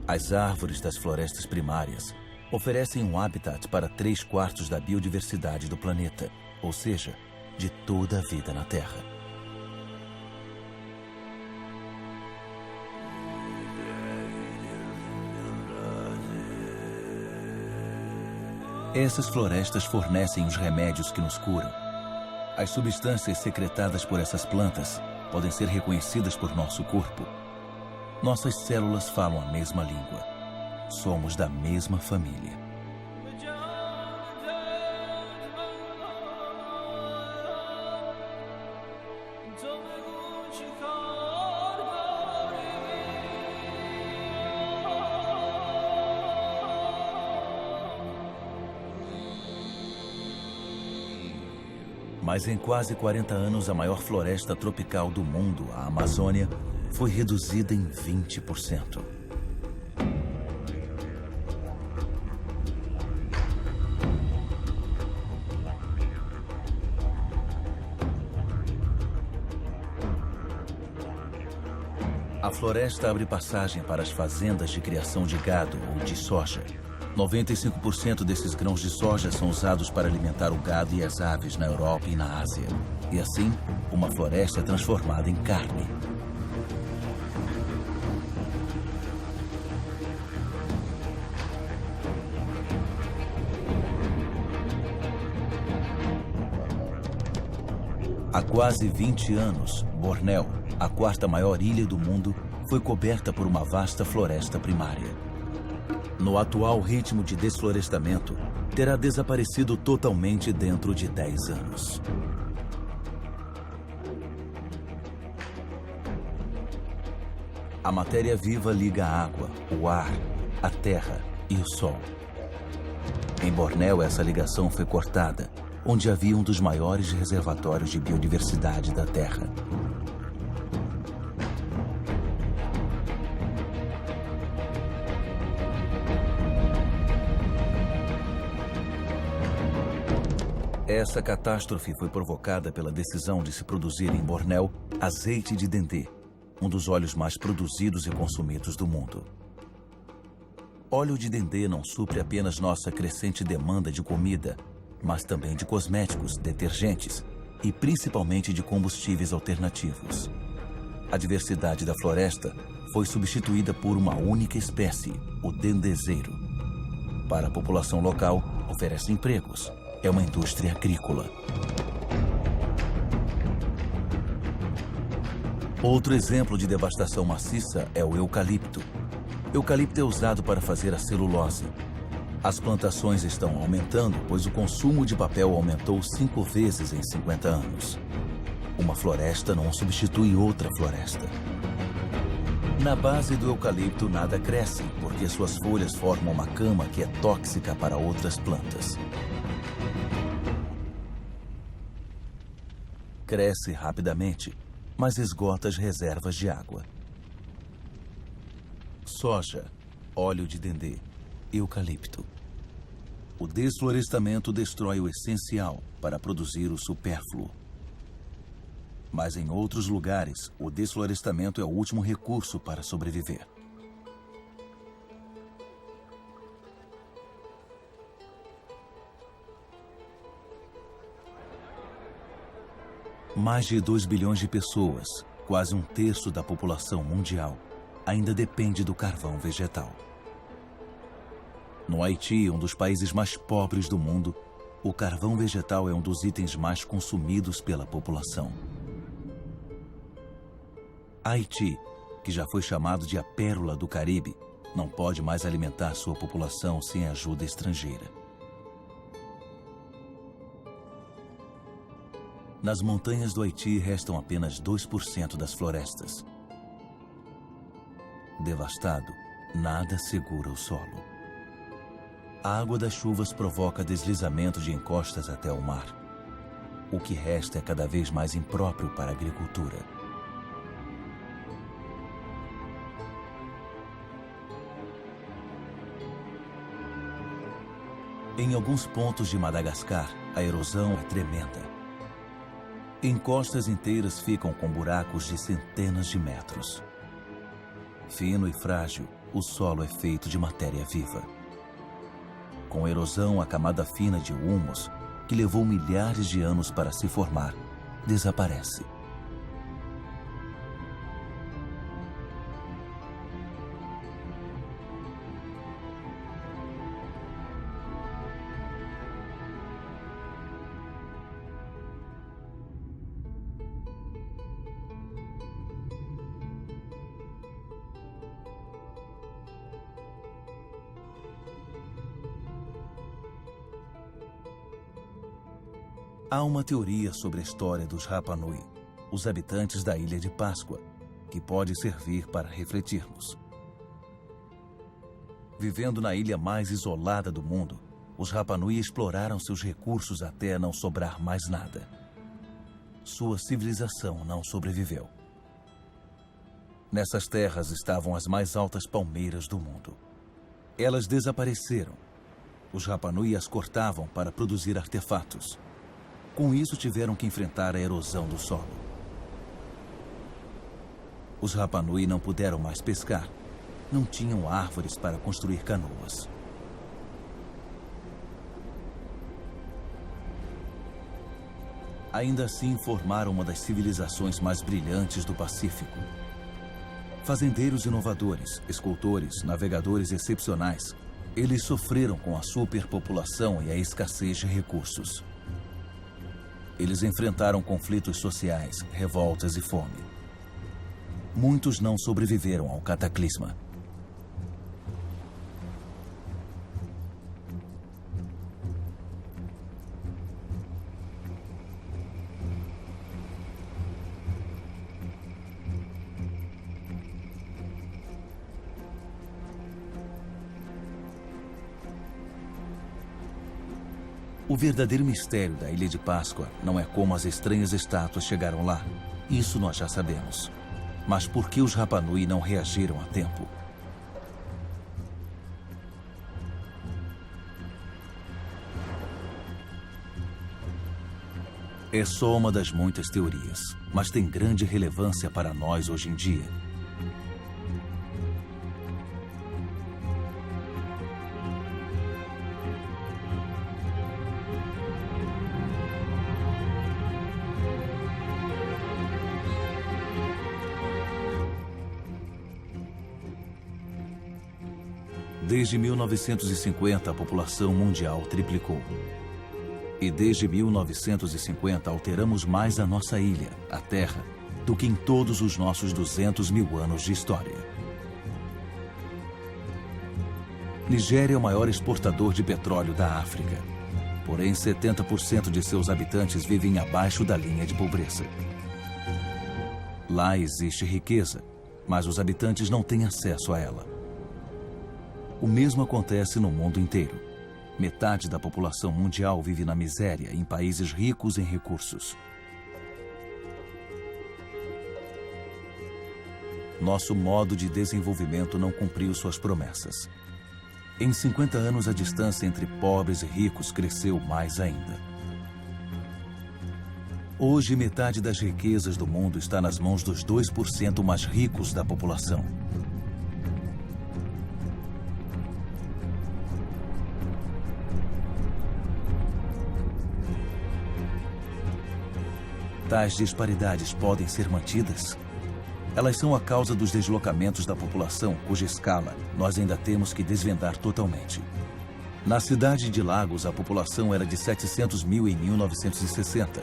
As árvores das florestas primárias oferecem um habitat para 3/4 da biodiversidade do planeta, ou seja, de toda a vida na Terra. Essas florestas fornecem os remédios que nos curam. As substâncias secretadas por essas plantas podem ser reconhecidas por nosso corpo. Nossas células falam a mesma língua. Somos da mesma família. Mas em quase 40 anos, a maior floresta tropical do mundo, a Amazônia, foi reduzida em 20%. A floresta abre passagem para as fazendas de criação de gado ou de soja. 95% desses grãos de soja são usados para alimentar o gado e as aves na Europa e na Ásia. E assim, uma floresta é transformada em carne. Há quase 20 anos, Bornéu, a 4ª maior ilha do mundo, foi coberta por uma vasta floresta primária. No atual ritmo de desflorestamento, terá desaparecido totalmente dentro de 10 anos. A matéria viva liga a água, o ar, a terra e o sol. Em Bornéu, essa ligação foi cortada, onde havia um dos maiores reservatórios de biodiversidade da Terra. Essa catástrofe foi provocada pela decisão de se produzir em Bornéu azeite de dendê, um dos óleos mais produzidos e consumidos do mundo. Óleo de dendê não supre apenas nossa crescente demanda de comida, mas também de cosméticos, detergentes e principalmente de combustíveis alternativos. A diversidade da floresta foi substituída por uma única espécie, o dendezeiro. Para a população local, oferece empregos. É uma indústria agrícola. Outro exemplo de devastação maciça é o eucalipto. Eucalipto é usado para fazer a celulose. As plantações estão aumentando, pois o consumo de papel aumentou 5 vezes em 50 anos. Uma floresta não substitui outra floresta. Na base do eucalipto nada cresce, porque suas folhas formam uma cama que é tóxica para outras plantas. Cresce rapidamente, mas esgota as reservas de água. Soja, óleo de dendê, eucalipto. O desflorestamento destrói o essencial para produzir o supérfluo. Mas em outros lugares, o desflorestamento é o último recurso para sobreviver. Mais de 2 bilhões de pessoas, quase 1/3 da população mundial, ainda depende do carvão vegetal. No Haiti, um dos países mais pobres do mundo, o carvão vegetal é um dos itens mais consumidos pela população. Haiti, que já foi chamado de a pérola do Caribe, não pode mais alimentar sua população sem ajuda estrangeira. Nas montanhas do Haiti restam apenas 2% das florestas. Devastado, nada segura o solo. A água das chuvas provoca deslizamento de encostas até o mar. O que resta é cada vez mais impróprio para a agricultura. Em alguns pontos de Madagascar, a erosão é tremenda. Encostas inteiras ficam com buracos de centenas de metros. Fino e frágil, o solo é feito de matéria viva. Com erosão, a camada fina de humus, que levou milhares de anos para se formar, desaparece. Há uma teoria sobre a história dos Rapa Nui, os habitantes da Ilha de Páscoa, que pode servir para refletirmos. Vivendo na ilha mais isolada do mundo, os Rapa Nui exploraram seus recursos até não sobrar mais nada. Sua civilização não sobreviveu. Nessas terras estavam as mais altas palmeiras do mundo. Elas desapareceram. Os Rapa Nui as cortavam para produzir artefatos. Com isso, tiveram que enfrentar a erosão do solo. Os Rapa Nui não puderam mais pescar. Não tinham árvores para construir canoas. Ainda assim, formaram uma das civilizações mais brilhantes do Pacífico. Fazendeiros inovadores, escultores, navegadores excepcionais, eles sofreram com a superpopulação e a escassez de recursos. Eles enfrentaram conflitos sociais, revoltas e fome. Muitos não sobreviveram ao cataclisma. O verdadeiro mistério da Ilha de Páscoa não é como as estranhas estátuas chegaram lá. Isso nós já sabemos. Mas por que os Rapa Nui não reagiram a tempo? É só uma das muitas teorias, mas tem grande relevância para nós hoje em dia. Desde 1950, a população mundial triplicou. E desde 1950, alteramos mais a nossa ilha, a Terra, do que em todos os nossos 200 mil anos de história. Nigéria é o maior exportador de petróleo da África. Porém, 70% de seus habitantes vivem abaixo da linha de pobreza. Lá existe riqueza, mas os habitantes não têm acesso a ela. O mesmo acontece no mundo inteiro. Metade da população mundial vive na miséria em países ricos em recursos. Nosso modo de desenvolvimento não cumpriu suas promessas. Em 50 anos, a distância entre pobres e ricos cresceu mais ainda. Hoje, metade das riquezas do mundo está nas mãos dos 2% mais ricos da população. Tais disparidades podem ser mantidas? Elas são a causa dos deslocamentos da população, cuja escala nós ainda temos que desvendar totalmente. Na cidade de Lagos, a população era de 700 mil em 1960.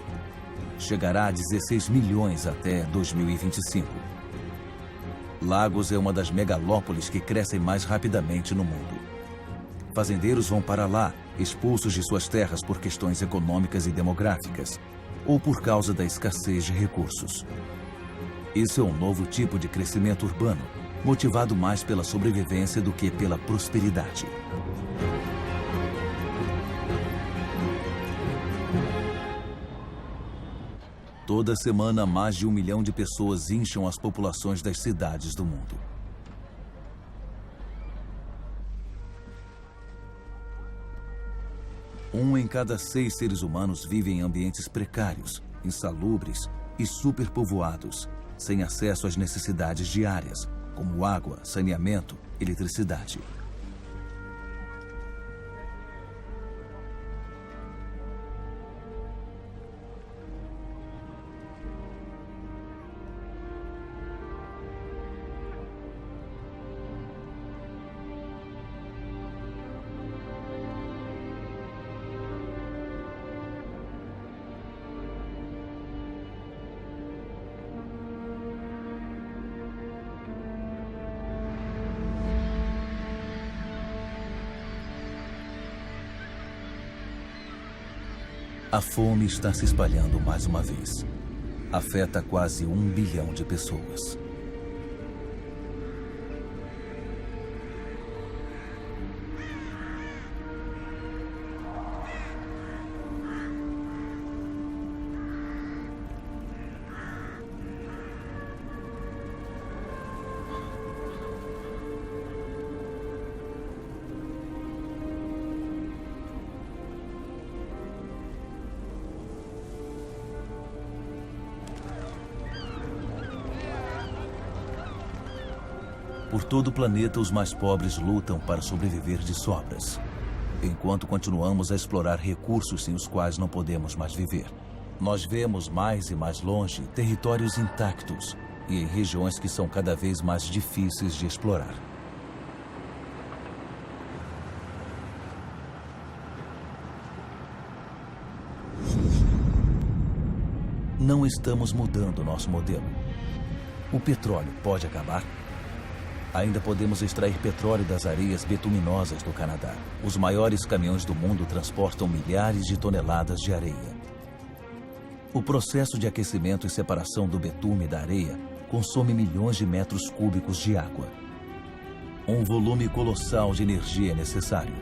Chegará a 16 milhões até 2025. Lagos é uma das megalópolis que crescem mais rapidamente no mundo. Fazendeiros vão para lá, expulsos de suas terras por questões econômicas e demográficas, ou por causa da escassez de recursos. Isso é um novo tipo de crescimento urbano, motivado mais pela sobrevivência do que pela prosperidade. Toda semana, mais de 1 milhão de pessoas incham as populações das cidades do mundo. Um em cada 6 seres humanos vive em ambientes precários, insalubres e superpovoados, sem acesso às necessidades diárias, como água, saneamento, eletricidade. A fome está se espalhando mais uma vez. Afeta quase 1 bilhão de pessoas. Por todo o planeta, os mais pobres lutam para sobreviver de sobras, enquanto continuamos a explorar recursos sem os quais não podemos mais viver. Nós vemos mais e mais longe territórios intactos e em regiões que são cada vez mais difíceis de explorar. Não estamos mudando nosso modelo. O petróleo pode acabar? Ainda podemos extrair petróleo das areias betuminosas do Canadá. Os maiores caminhões do mundo transportam milhares de toneladas de areia. O processo de aquecimento e separação do betume da areia consome milhões de metros cúbicos de água. Um volume colossal de energia é necessário.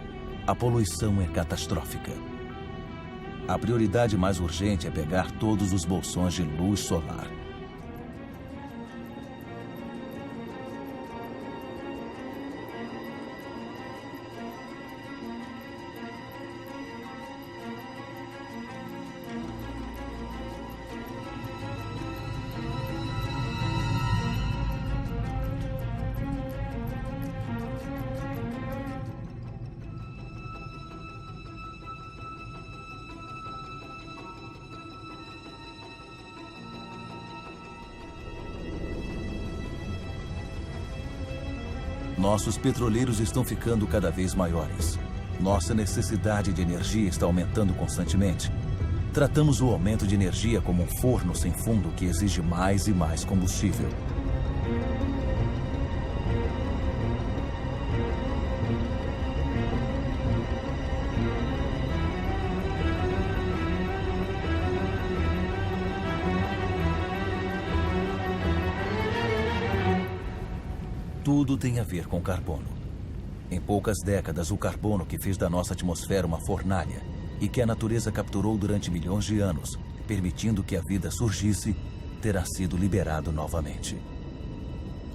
A poluição é catastrófica. A prioridade mais urgente é pegar todos os bolsões de luz solar. Nossos petroleiros estão ficando cada vez maiores. Nossa necessidade de energia está aumentando constantemente. Tratamos o aumento de energia como um forno sem fundo que exige mais e mais combustível. Tudo tem a ver com carbono. Em poucas décadas, o carbono que fez da nossa atmosfera uma fornalha e que a natureza capturou durante milhões de anos, permitindo que a vida surgisse, terá sido liberado novamente.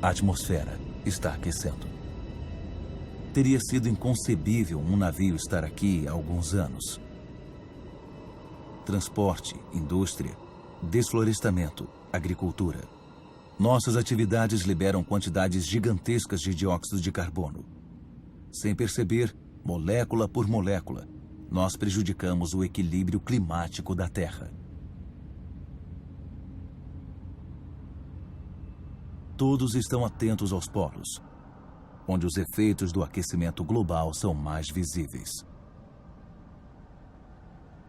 A atmosfera está aquecendo. Teria sido inconcebível um navio estar aqui há alguns anos. Transporte, indústria, desflorestamento, agricultura. Nossas atividades liberam quantidades gigantescas de dióxido de carbono. Sem perceber, molécula por molécula, nós prejudicamos o equilíbrio climático da Terra. Todos estão atentos aos polos, onde os efeitos do aquecimento global são mais visíveis.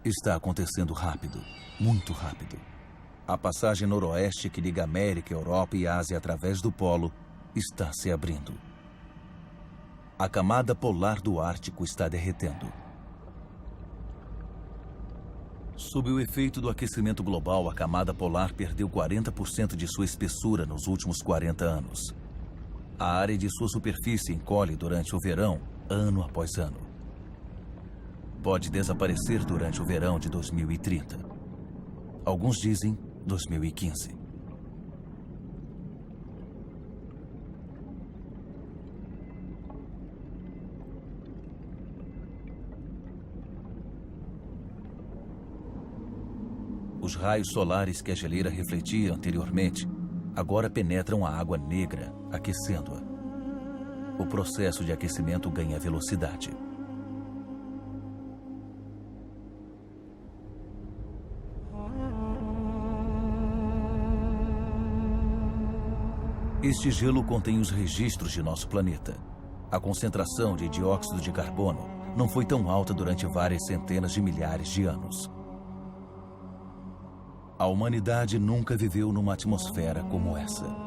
Está acontecendo rápido, muito rápido. A passagem noroeste que liga América, Europa e Ásia através do polo está se abrindo. A camada polar do Ártico está derretendo. Sob o efeito do aquecimento global, a camada polar perdeu 40% de sua espessura nos últimos 40 anos. A área de sua superfície encolhe durante o verão, ano após ano. Pode desaparecer durante o verão de 2030. Alguns dizem 2015. Os raios solares que a geleira refletia anteriormente agora penetram a água negra, aquecendo-a. O processo de aquecimento ganha velocidade. Este gelo contém os registros de nosso planeta. A concentração de dióxido de carbono não foi tão alta durante várias centenas de milhares de anos. A humanidade nunca viveu numa atmosfera como essa.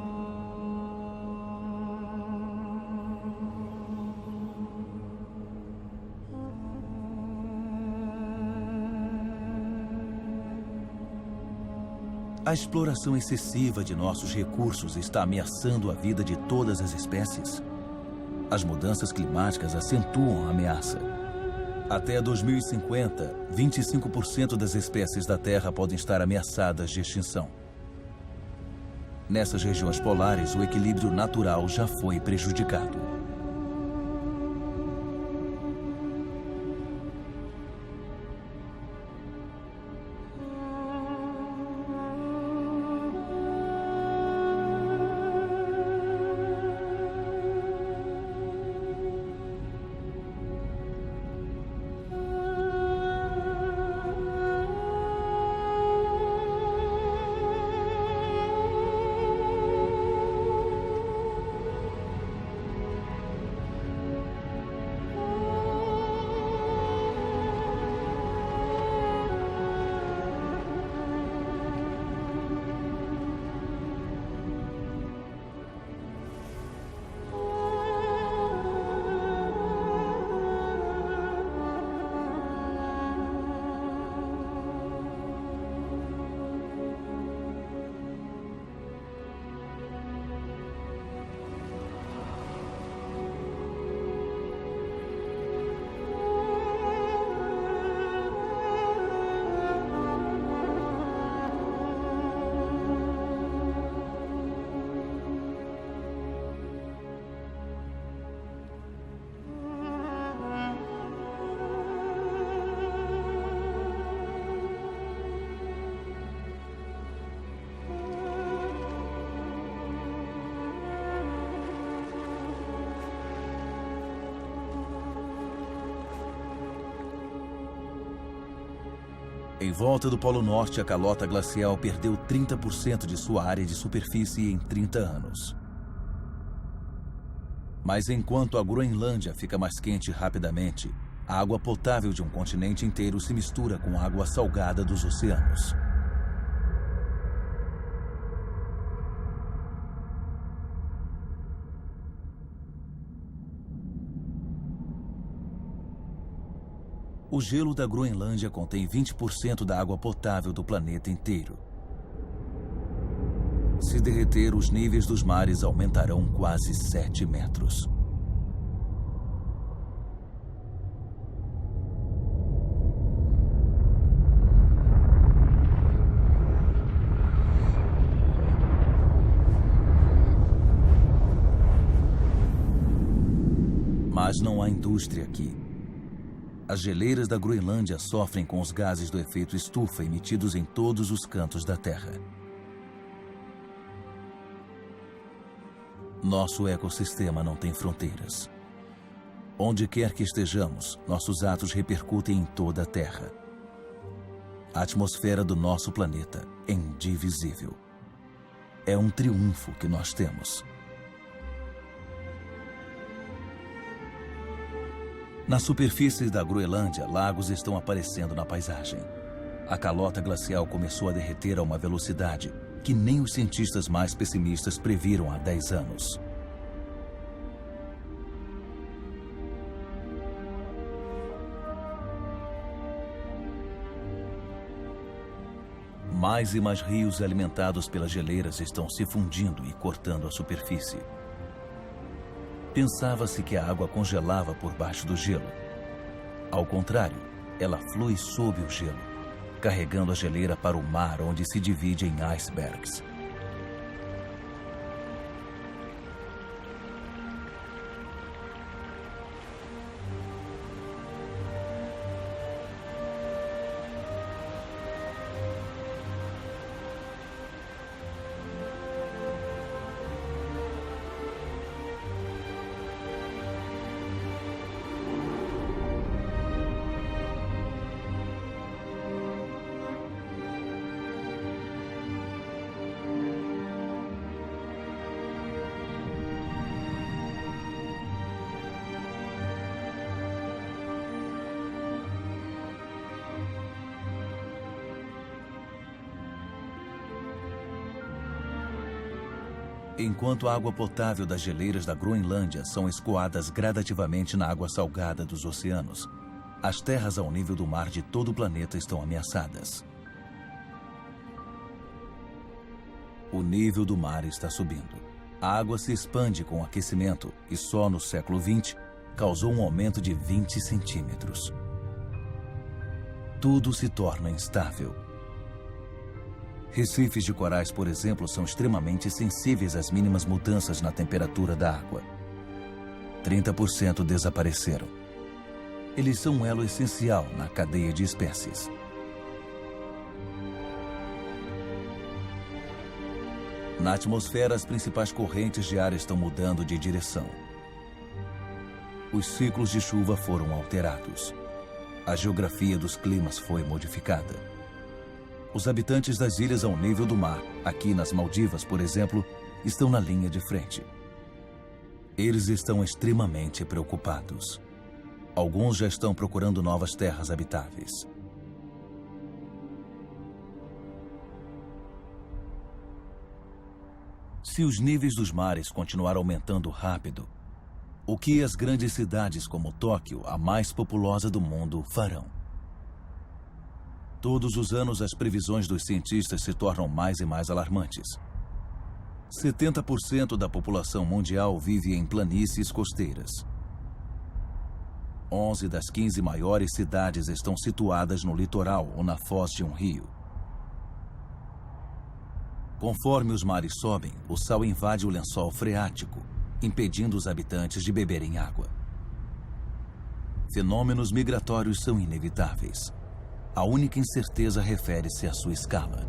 A exploração excessiva de nossos recursos está ameaçando a vida de todas as espécies. As mudanças climáticas acentuam a ameaça. Até 2050, 25% das espécies da Terra podem estar ameaçadas de extinção. Nessas regiões polares, o equilíbrio natural já foi prejudicado. Em volta do Polo Norte, a calota glacial perdeu 30% de sua área de superfície em 30 anos. Mas enquanto a Groenlândia fica mais quente rapidamente, a água potável de um continente inteiro se mistura com a água salgada dos oceanos. O gelo da Groenlândia contém 20% da água potável do planeta inteiro. Se derreter, os níveis dos mares aumentarão quase 7 metros. Mas não há indústria aqui. As geleiras da Groenlândia sofrem com os gases do efeito estufa emitidos em todos os cantos da Terra. Nosso ecossistema não tem fronteiras. Onde quer que estejamos, nossos atos repercutem em toda a Terra. A atmosfera do nosso planeta é indivisível. É um triunfo que nós temos. Na superfície da Groenlândia, lagos estão aparecendo na paisagem. A calota glacial começou a derreter a uma velocidade que nem os cientistas mais pessimistas previram há 10 anos. Mais e mais rios alimentados pelas geleiras estão se fundindo e cortando a superfície. Pensava-se que a água congelava por baixo do gelo. Ao contrário, ela flui sob o gelo, carregando a geleira para o mar, onde se divide em icebergs. Enquanto a água potável das geleiras da Groenlândia são escoadas gradativamente na água salgada dos oceanos, as terras ao nível do mar de todo o planeta estão ameaçadas. O nível do mar está subindo. A água se expande com o aquecimento e só no século XX causou um aumento de 20 centímetros. Tudo se torna instável. Recifes de corais, por exemplo, são extremamente sensíveis às mínimas mudanças na temperatura da água. 30% desapareceram. Eles são um elo essencial na cadeia de espécies. Na atmosfera, as principais correntes de ar estão mudando de direção. Os ciclos de chuva foram alterados. A geografia dos climas foi modificada. Os habitantes das ilhas ao nível do mar, aqui nas Maldivas, por exemplo, estão na linha de frente. Eles estão extremamente preocupados. Alguns já estão procurando novas terras habitáveis. Se os níveis dos mares continuar aumentando rápido, o que as grandes cidades como Tóquio, a mais populosa do mundo, farão? Todos os anos, as previsões dos cientistas se tornam mais e mais alarmantes. 70% da população mundial vive em planícies costeiras. 11 das 15 maiores cidades estão situadas no litoral ou na foz de um rio. Conforme os mares sobem, o sal invade o lençol freático, impedindo os habitantes de beberem água. Fenômenos migratórios são inevitáveis. A única incerteza refere-se à sua escala.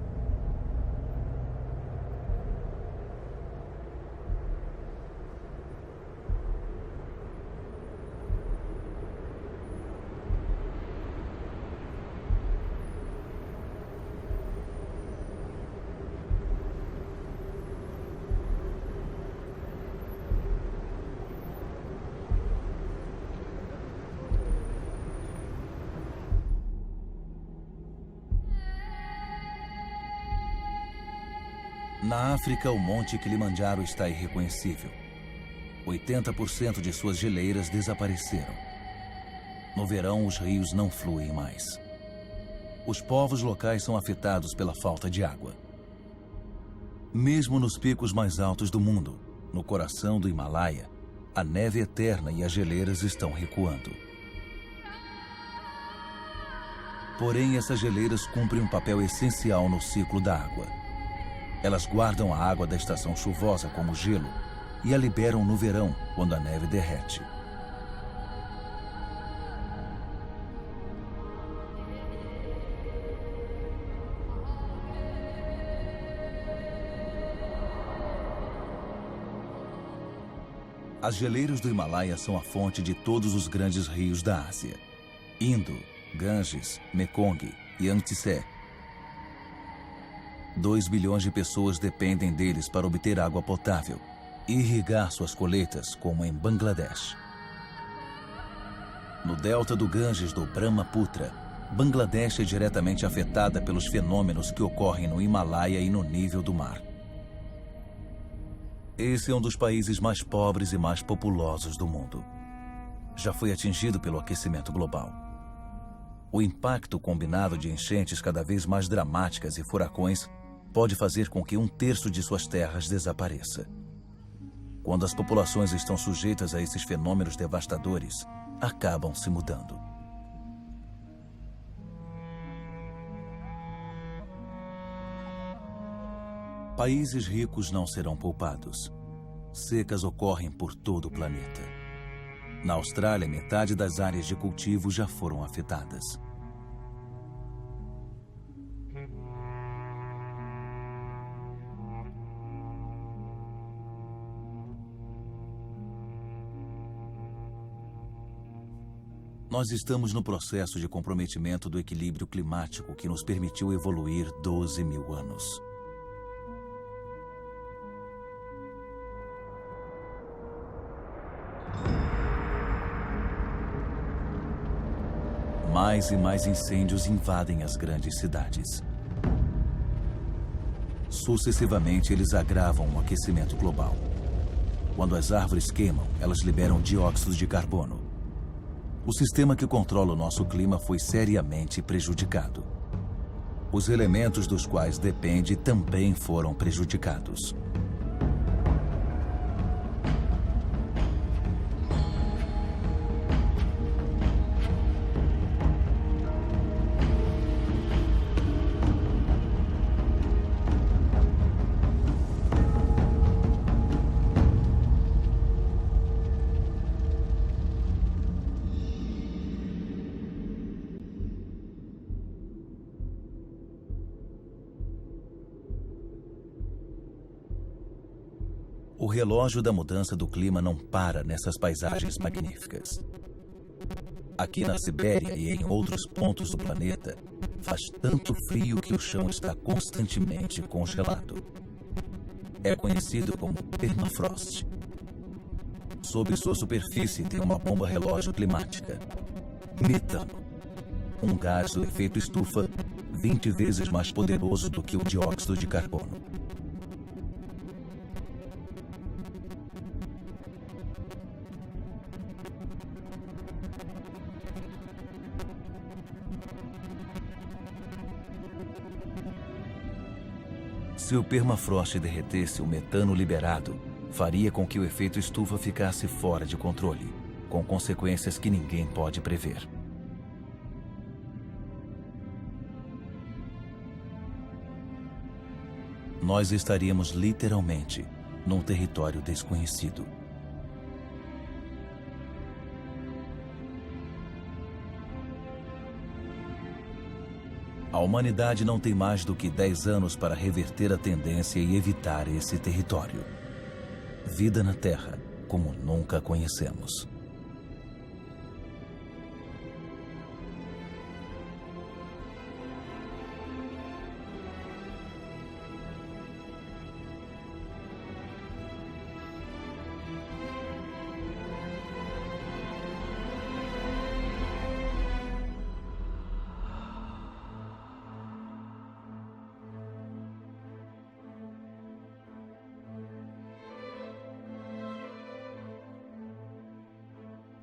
Na África, o Monte Kilimanjaro está irreconhecível. 80% de suas geleiras desapareceram. No verão, os rios não fluem mais. Os povos locais são afetados pela falta de água. Mesmo nos picos mais altos do mundo, no coração do Himalaia, a neve eterna e as geleiras estão recuando. Porém, essas geleiras cumprem um papel essencial no ciclo da água. Elas guardam a água da estação chuvosa como gelo e a liberam no verão, quando a neve derrete. As geleiras do Himalaia são a fonte de todos os grandes rios da Ásia: Indo, Ganges, Mekong e Yangtze. 2 bilhões de pessoas dependem deles para obter água potável e irrigar suas colheitas, como em Bangladesh. No delta do Ganges do Brahmaputra, Bangladesh é diretamente afetada pelos fenômenos que ocorrem no Himalaia e no nível do mar. Esse é um dos países mais pobres e mais populosos do mundo. Já foi atingido pelo aquecimento global. O impacto combinado de enchentes cada vez mais dramáticas e furacões pode fazer com que 1/3 de suas terras desapareça. Quando as populações estão sujeitas a esses fenômenos devastadores, acabam se mudando. Países ricos não serão poupados. Secas ocorrem por todo o planeta. Na Austrália, metade das áreas de cultivo já foram afetadas. Nós estamos no processo de comprometimento do equilíbrio climático que nos permitiu evoluir 12 mil anos. Mais e mais incêndios invadem as grandes cidades. Sucessivamente, eles agravam o aquecimento global. Quando as árvores queimam, elas liberam dióxido de carbono. O sistema que controla o nosso clima foi seriamente prejudicado. Os elementos dos quais depende também foram prejudicados. O relógio da mudança do clima não para nessas paisagens magníficas. Aqui na Sibéria e em outros pontos do planeta, faz tanto frio que o chão está constantemente congelado. É conhecido como permafrost. Sobre sua superfície tem uma bomba relógio climática: metano, um gás do efeito estufa 20 vezes mais poderoso do que o dióxido de carbono. Se o permafrost derretesse, o metano liberado faria com que o efeito estufa ficasse fora de controle, com consequências que ninguém pode prever. Nós estaríamos literalmente num território desconhecido. A humanidade não tem mais do que 10 anos para reverter a tendência e evitar esse território. Vida na Terra, como nunca a conhecemos.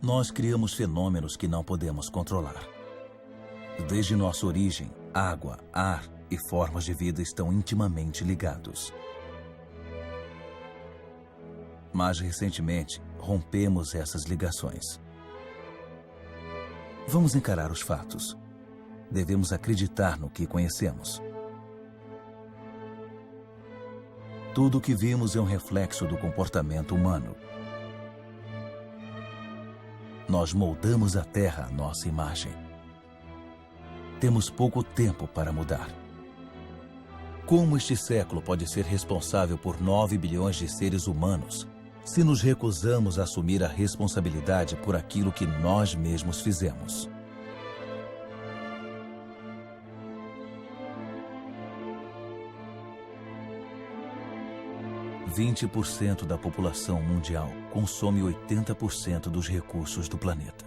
Nós criamos fenômenos que não podemos controlar. Desde nossa origem, água, ar e formas de vida estão intimamente ligados. Mas, recentemente, rompemos essas ligações. Vamos encarar os fatos. Devemos acreditar no que conhecemos. Tudo o que vimos é um reflexo do comportamento humano. Nós moldamos a Terra à nossa imagem. Temos pouco tempo para mudar. Como este século pode ser responsável por 9 bilhões de seres humanos se nos recusamos a assumir a responsabilidade por aquilo que nós mesmos fizemos? – 20% da população mundial consome 80% dos recursos do planeta.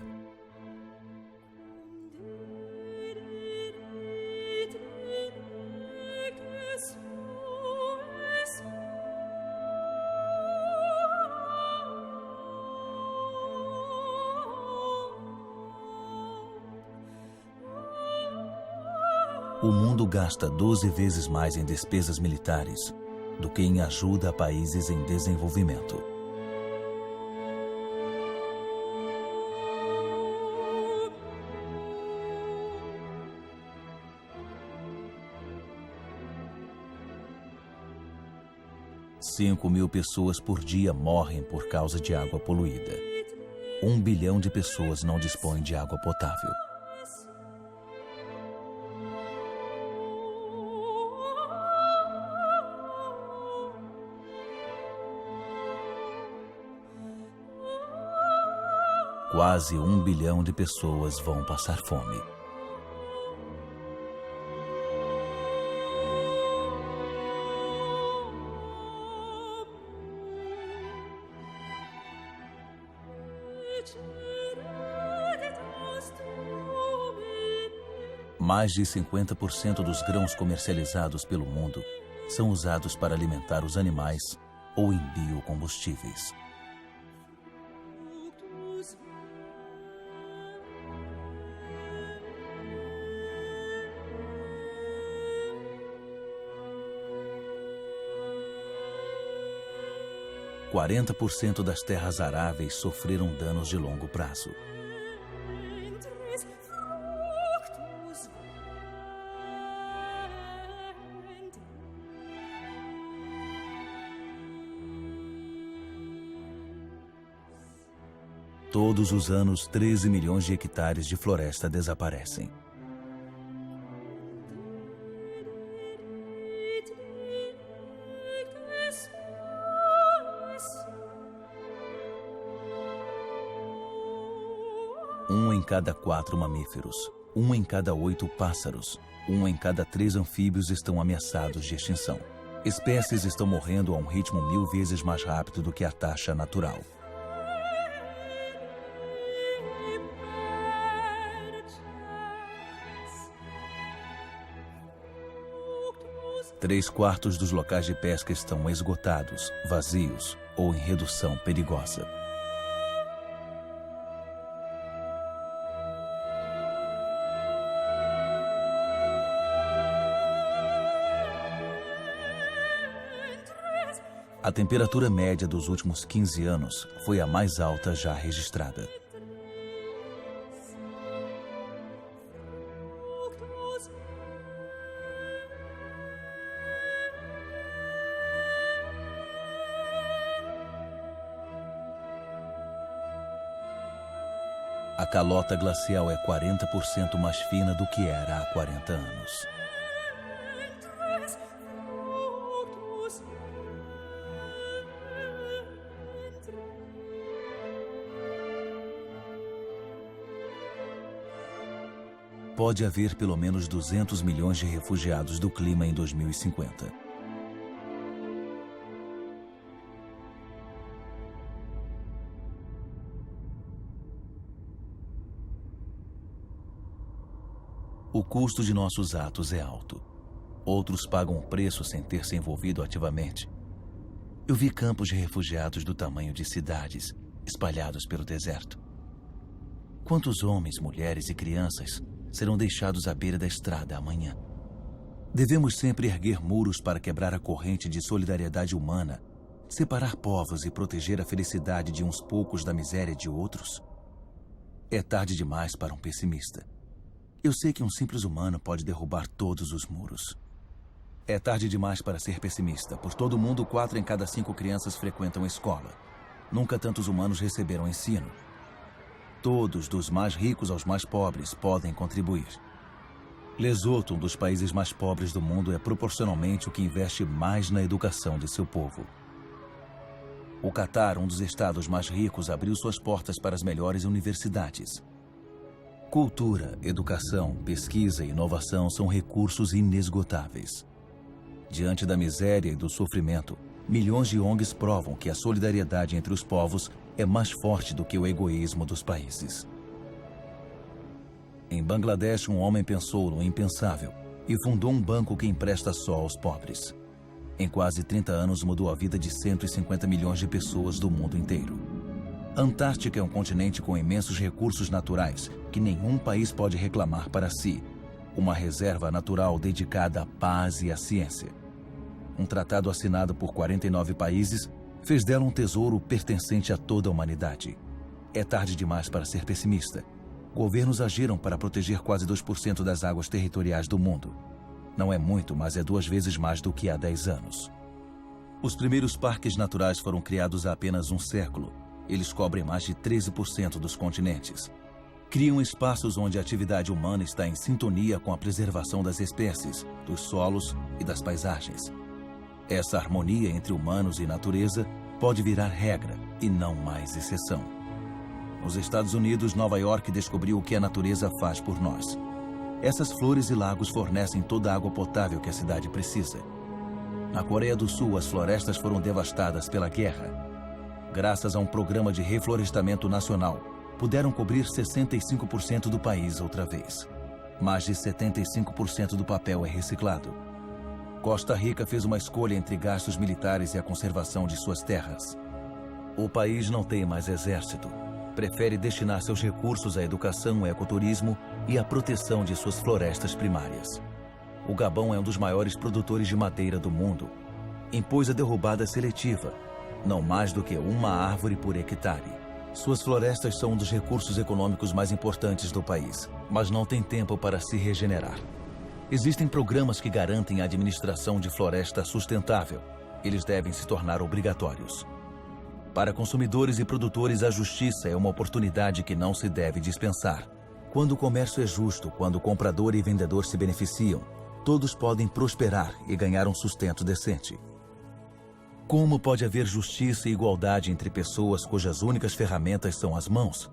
O mundo gasta 12 vezes mais em despesas militares do que em ajuda a países em desenvolvimento. Cinco mil pessoas por dia morrem por causa de água poluída. 1 bilhão de pessoas não dispõem de água potável. Quase 1 bilhão de pessoas vão passar fome. Mais de 50% dos grãos comercializados pelo mundo são usados para alimentar os animais ou em biocombustíveis. – 40% das terras aráveis sofreram danos de longo prazo. Todos os anos, 13 milhões de hectares de floresta desaparecem. Um em cada 4 mamíferos, 1 em cada 8 pássaros, 1 em cada 3 anfíbios estão ameaçados de extinção. Espécies estão morrendo a um ritmo 1000 vezes mais rápido do que a taxa natural. Três quartos dos locais de pesca estão esgotados, vazios ou em redução perigosa. A temperatura média dos últimos 15 anos foi a mais alta já registrada. A calota glacial é 40% mais fina do que era há 40 anos. Pode haver pelo menos 200 milhões de refugiados do clima em 2050. O custo de nossos atos é alto. Outros pagam o preço sem ter se envolvido ativamente. Eu vi campos de refugiados do tamanho de cidades, espalhados pelo deserto. Quantos homens, mulheres e crianças serão deixados à beira da estrada amanhã? Devemos sempre erguer muros para quebrar a corrente de solidariedade humana, separar povos e proteger a felicidade de uns poucos da miséria de outros? É tarde demais para um pessimista. Eu sei que um simples humano pode derrubar todos os muros. É tarde demais para ser pessimista. Por todo o mundo, 4 em cada 5 crianças frequentam a escola. Nunca tantos humanos receberam ensino. Todos, dos mais ricos aos mais pobres, podem contribuir. Lesoto, um dos países mais pobres do mundo, é proporcionalmente o que investe mais na educação de seu povo. O Catar, um dos estados mais ricos, abriu suas portas para as melhores universidades. Cultura, educação, pesquisa e inovação são recursos inesgotáveis. Diante da miséria e do sofrimento, milhões de ONGs provam que a solidariedade entre os povos é mais forte do que o egoísmo dos países. Em Bangladesh, um homem pensou no impensável e fundou um banco que empresta só aos pobres. Em quase 30 anos, mudou a vida de 150 milhões de pessoas do mundo inteiro. A Antártica é um continente com imensos recursos naturais que nenhum país pode reclamar para si. Uma reserva natural dedicada à paz e à ciência. Um tratado assinado por 49 países fez dela um tesouro pertencente a toda a humanidade. É tarde demais para ser pessimista. Governos agiram para proteger quase 2% das águas territoriais do mundo. Não é muito, mas é 2 vezes mais do que há 10 anos. Os primeiros parques naturais foram criados há apenas um século. Eles cobrem mais de 13% dos continentes. Criam espaços onde a atividade humana está em sintonia com a preservação das espécies, dos solos e das paisagens. Essa harmonia entre humanos e natureza pode virar regra e não mais exceção. Nos Estados Unidos, Nova York descobriu o que a natureza faz por nós. Essas flores e lagos fornecem toda a água potável que a cidade precisa. Na Coreia do Sul, as florestas foram devastadas pela guerra. Graças a um programa de reflorestamento nacional, puderam cobrir 65% do país outra vez. Mais de 75% do papel é reciclado. Costa Rica fez uma escolha entre gastos militares e a conservação de suas terras. O país não tem mais exército. Prefere destinar seus recursos à educação, ao ecoturismo e à proteção de suas florestas primárias. O Gabão é um dos maiores produtores de madeira do mundo. Impôs a derrubada seletiva, não mais do que uma árvore por hectare. Suas florestas são um dos recursos econômicos mais importantes do país, mas não tem tempo para se regenerar. Existem programas que garantem a administração de floresta sustentável. Eles devem se tornar obrigatórios. Para consumidores e produtores, a justiça é uma oportunidade que não se deve dispensar. Quando o comércio é justo, quando o comprador e vendedor se beneficiam, todos podem prosperar e ganhar um sustento decente. Como pode haver justiça e igualdade entre pessoas cujas únicas ferramentas são as mãos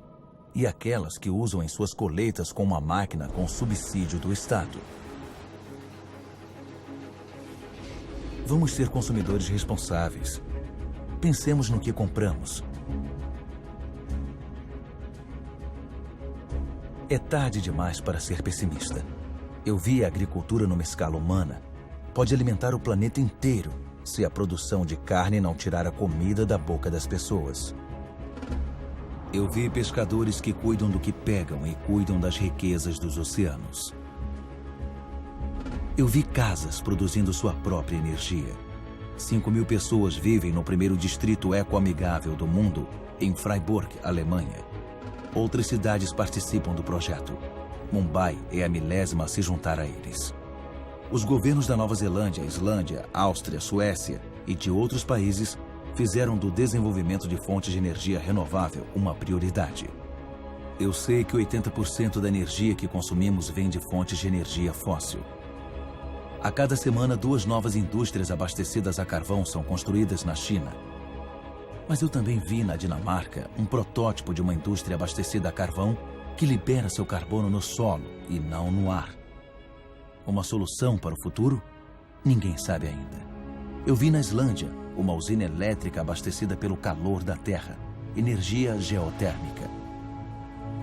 e aquelas que usam em suas colheitas com uma máquina com subsídio do Estado? Vamos ser consumidores responsáveis. Pensemos no que compramos. É tarde demais para ser pessimista. Eu vi a agricultura numa escala humana. Pode alimentar o planeta inteiro se a produção de carne não tirar a comida da boca das pessoas. Eu vi pescadores que cuidam do que pegam e cuidam das riquezas dos oceanos. Eu vi casas produzindo sua própria energia. 5.000 pessoas vivem no primeiro distrito ecoamigável do mundo, em Freiburg, Alemanha. Outras cidades participam do projeto. Mumbai é a 1000ª a se juntar a eles. Os governos da Nova Zelândia, Islândia, Áustria, Suécia e de outros países fizeram do desenvolvimento de fontes de energia renovável uma prioridade. Eu sei que 80% da energia que consumimos vem de fontes de energia fóssil. A cada semana, 2 novas indústrias abastecidas a carvão são construídas na China. Mas eu também vi na Dinamarca um protótipo de uma indústria abastecida a carvão que libera seu carbono no solo e não no ar. Uma solução para o futuro? Ninguém sabe ainda. Eu vi na Islândia uma usina elétrica abastecida pelo calor da terra, energia geotérmica.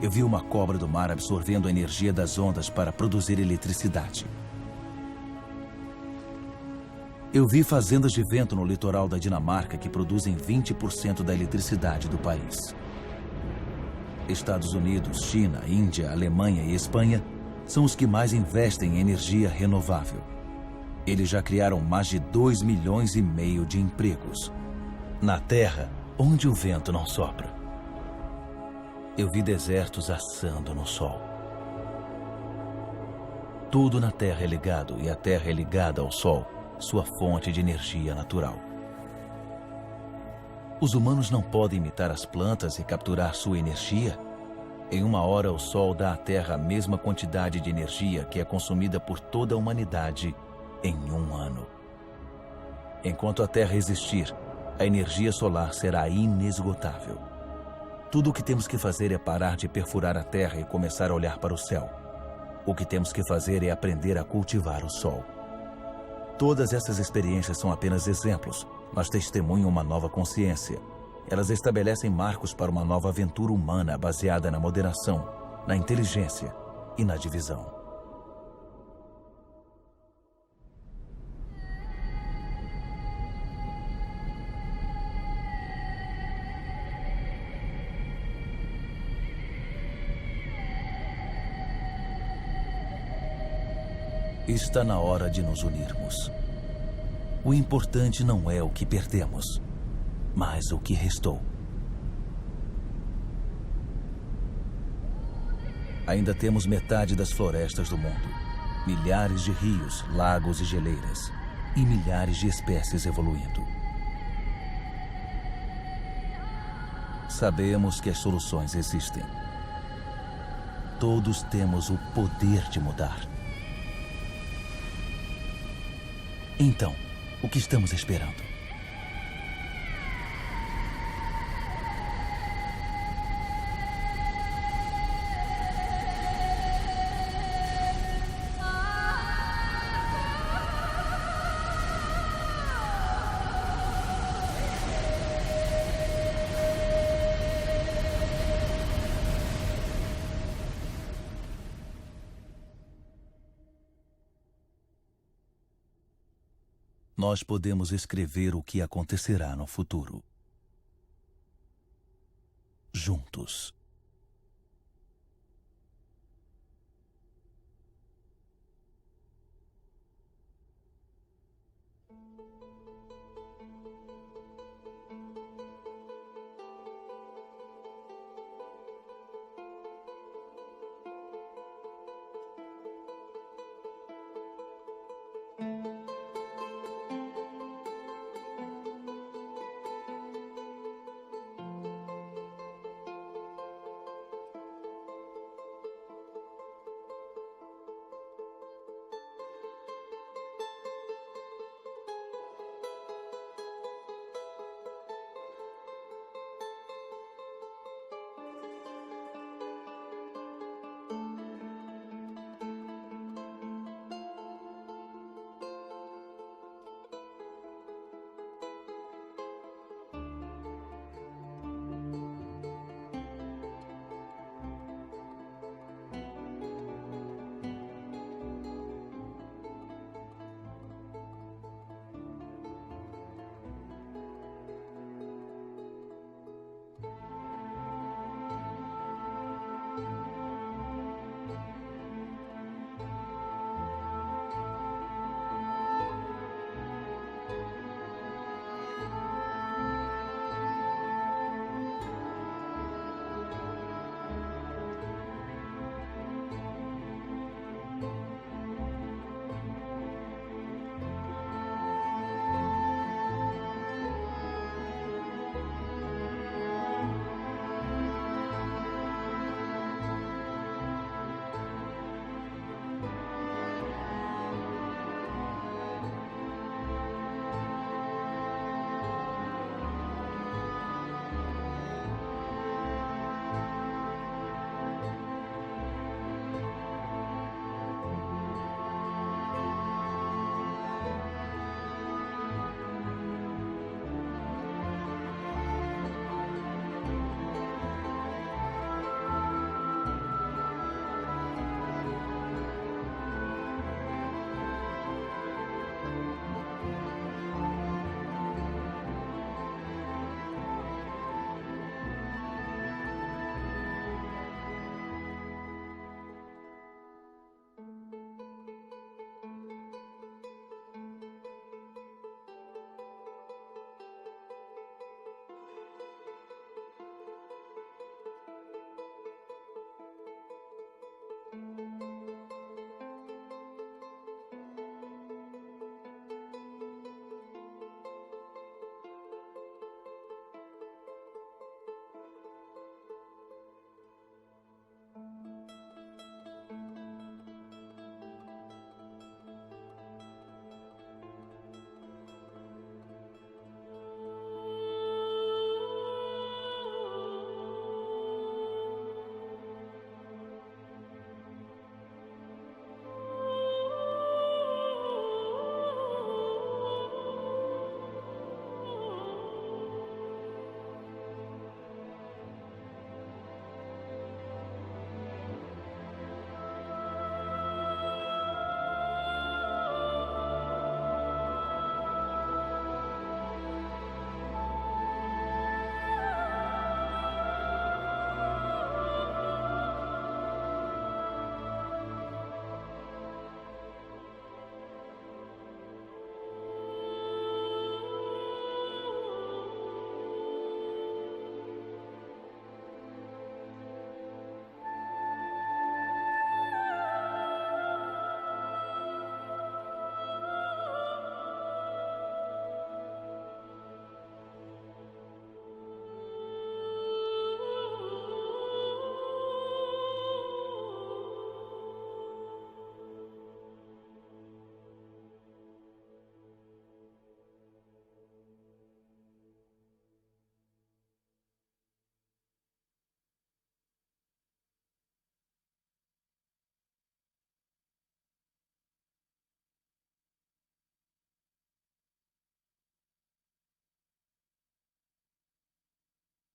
Eu vi uma cobra do mar absorvendo a energia das ondas para produzir eletricidade. Eu vi fazendas de vento no litoral da Dinamarca que produzem 20% da eletricidade do país. Estados Unidos, China, Índia, Alemanha e Espanha são os que mais investem em energia renovável. Eles já criaram mais de 2,5 milhões de empregos. Na Terra, onde o vento não sopra. Eu vi desertos assando no sol. Tudo na Terra é ligado e a Terra é ligada ao Sol, sua fonte de energia natural. Os humanos não podem imitar as plantas e capturar sua energia? Em uma hora, o Sol dá à Terra a mesma quantidade de energia que é consumida por toda a humanidade em um ano. Enquanto a Terra existir, a energia solar será inesgotável. Tudo o que temos que fazer é parar de perfurar a Terra e começar a olhar para o céu. O que temos que fazer é aprender a cultivar o Sol. Todas essas experiências são apenas exemplos, mas testemunham uma nova consciência. Elas estabelecem marcos para uma nova aventura humana baseada na moderação, na inteligência e na divisão. Está na hora de nos unirmos. O importante não é o que perdemos, mas o que restou. Ainda temos metade das florestas do mundo, milhares de rios, lagos e geleiras, e milhares de espécies evoluindo. Sabemos que as soluções existem. Todos temos o poder de mudar. Então, o que estamos esperando? Nós podemos escrever o que acontecerá no futuro. Juntos.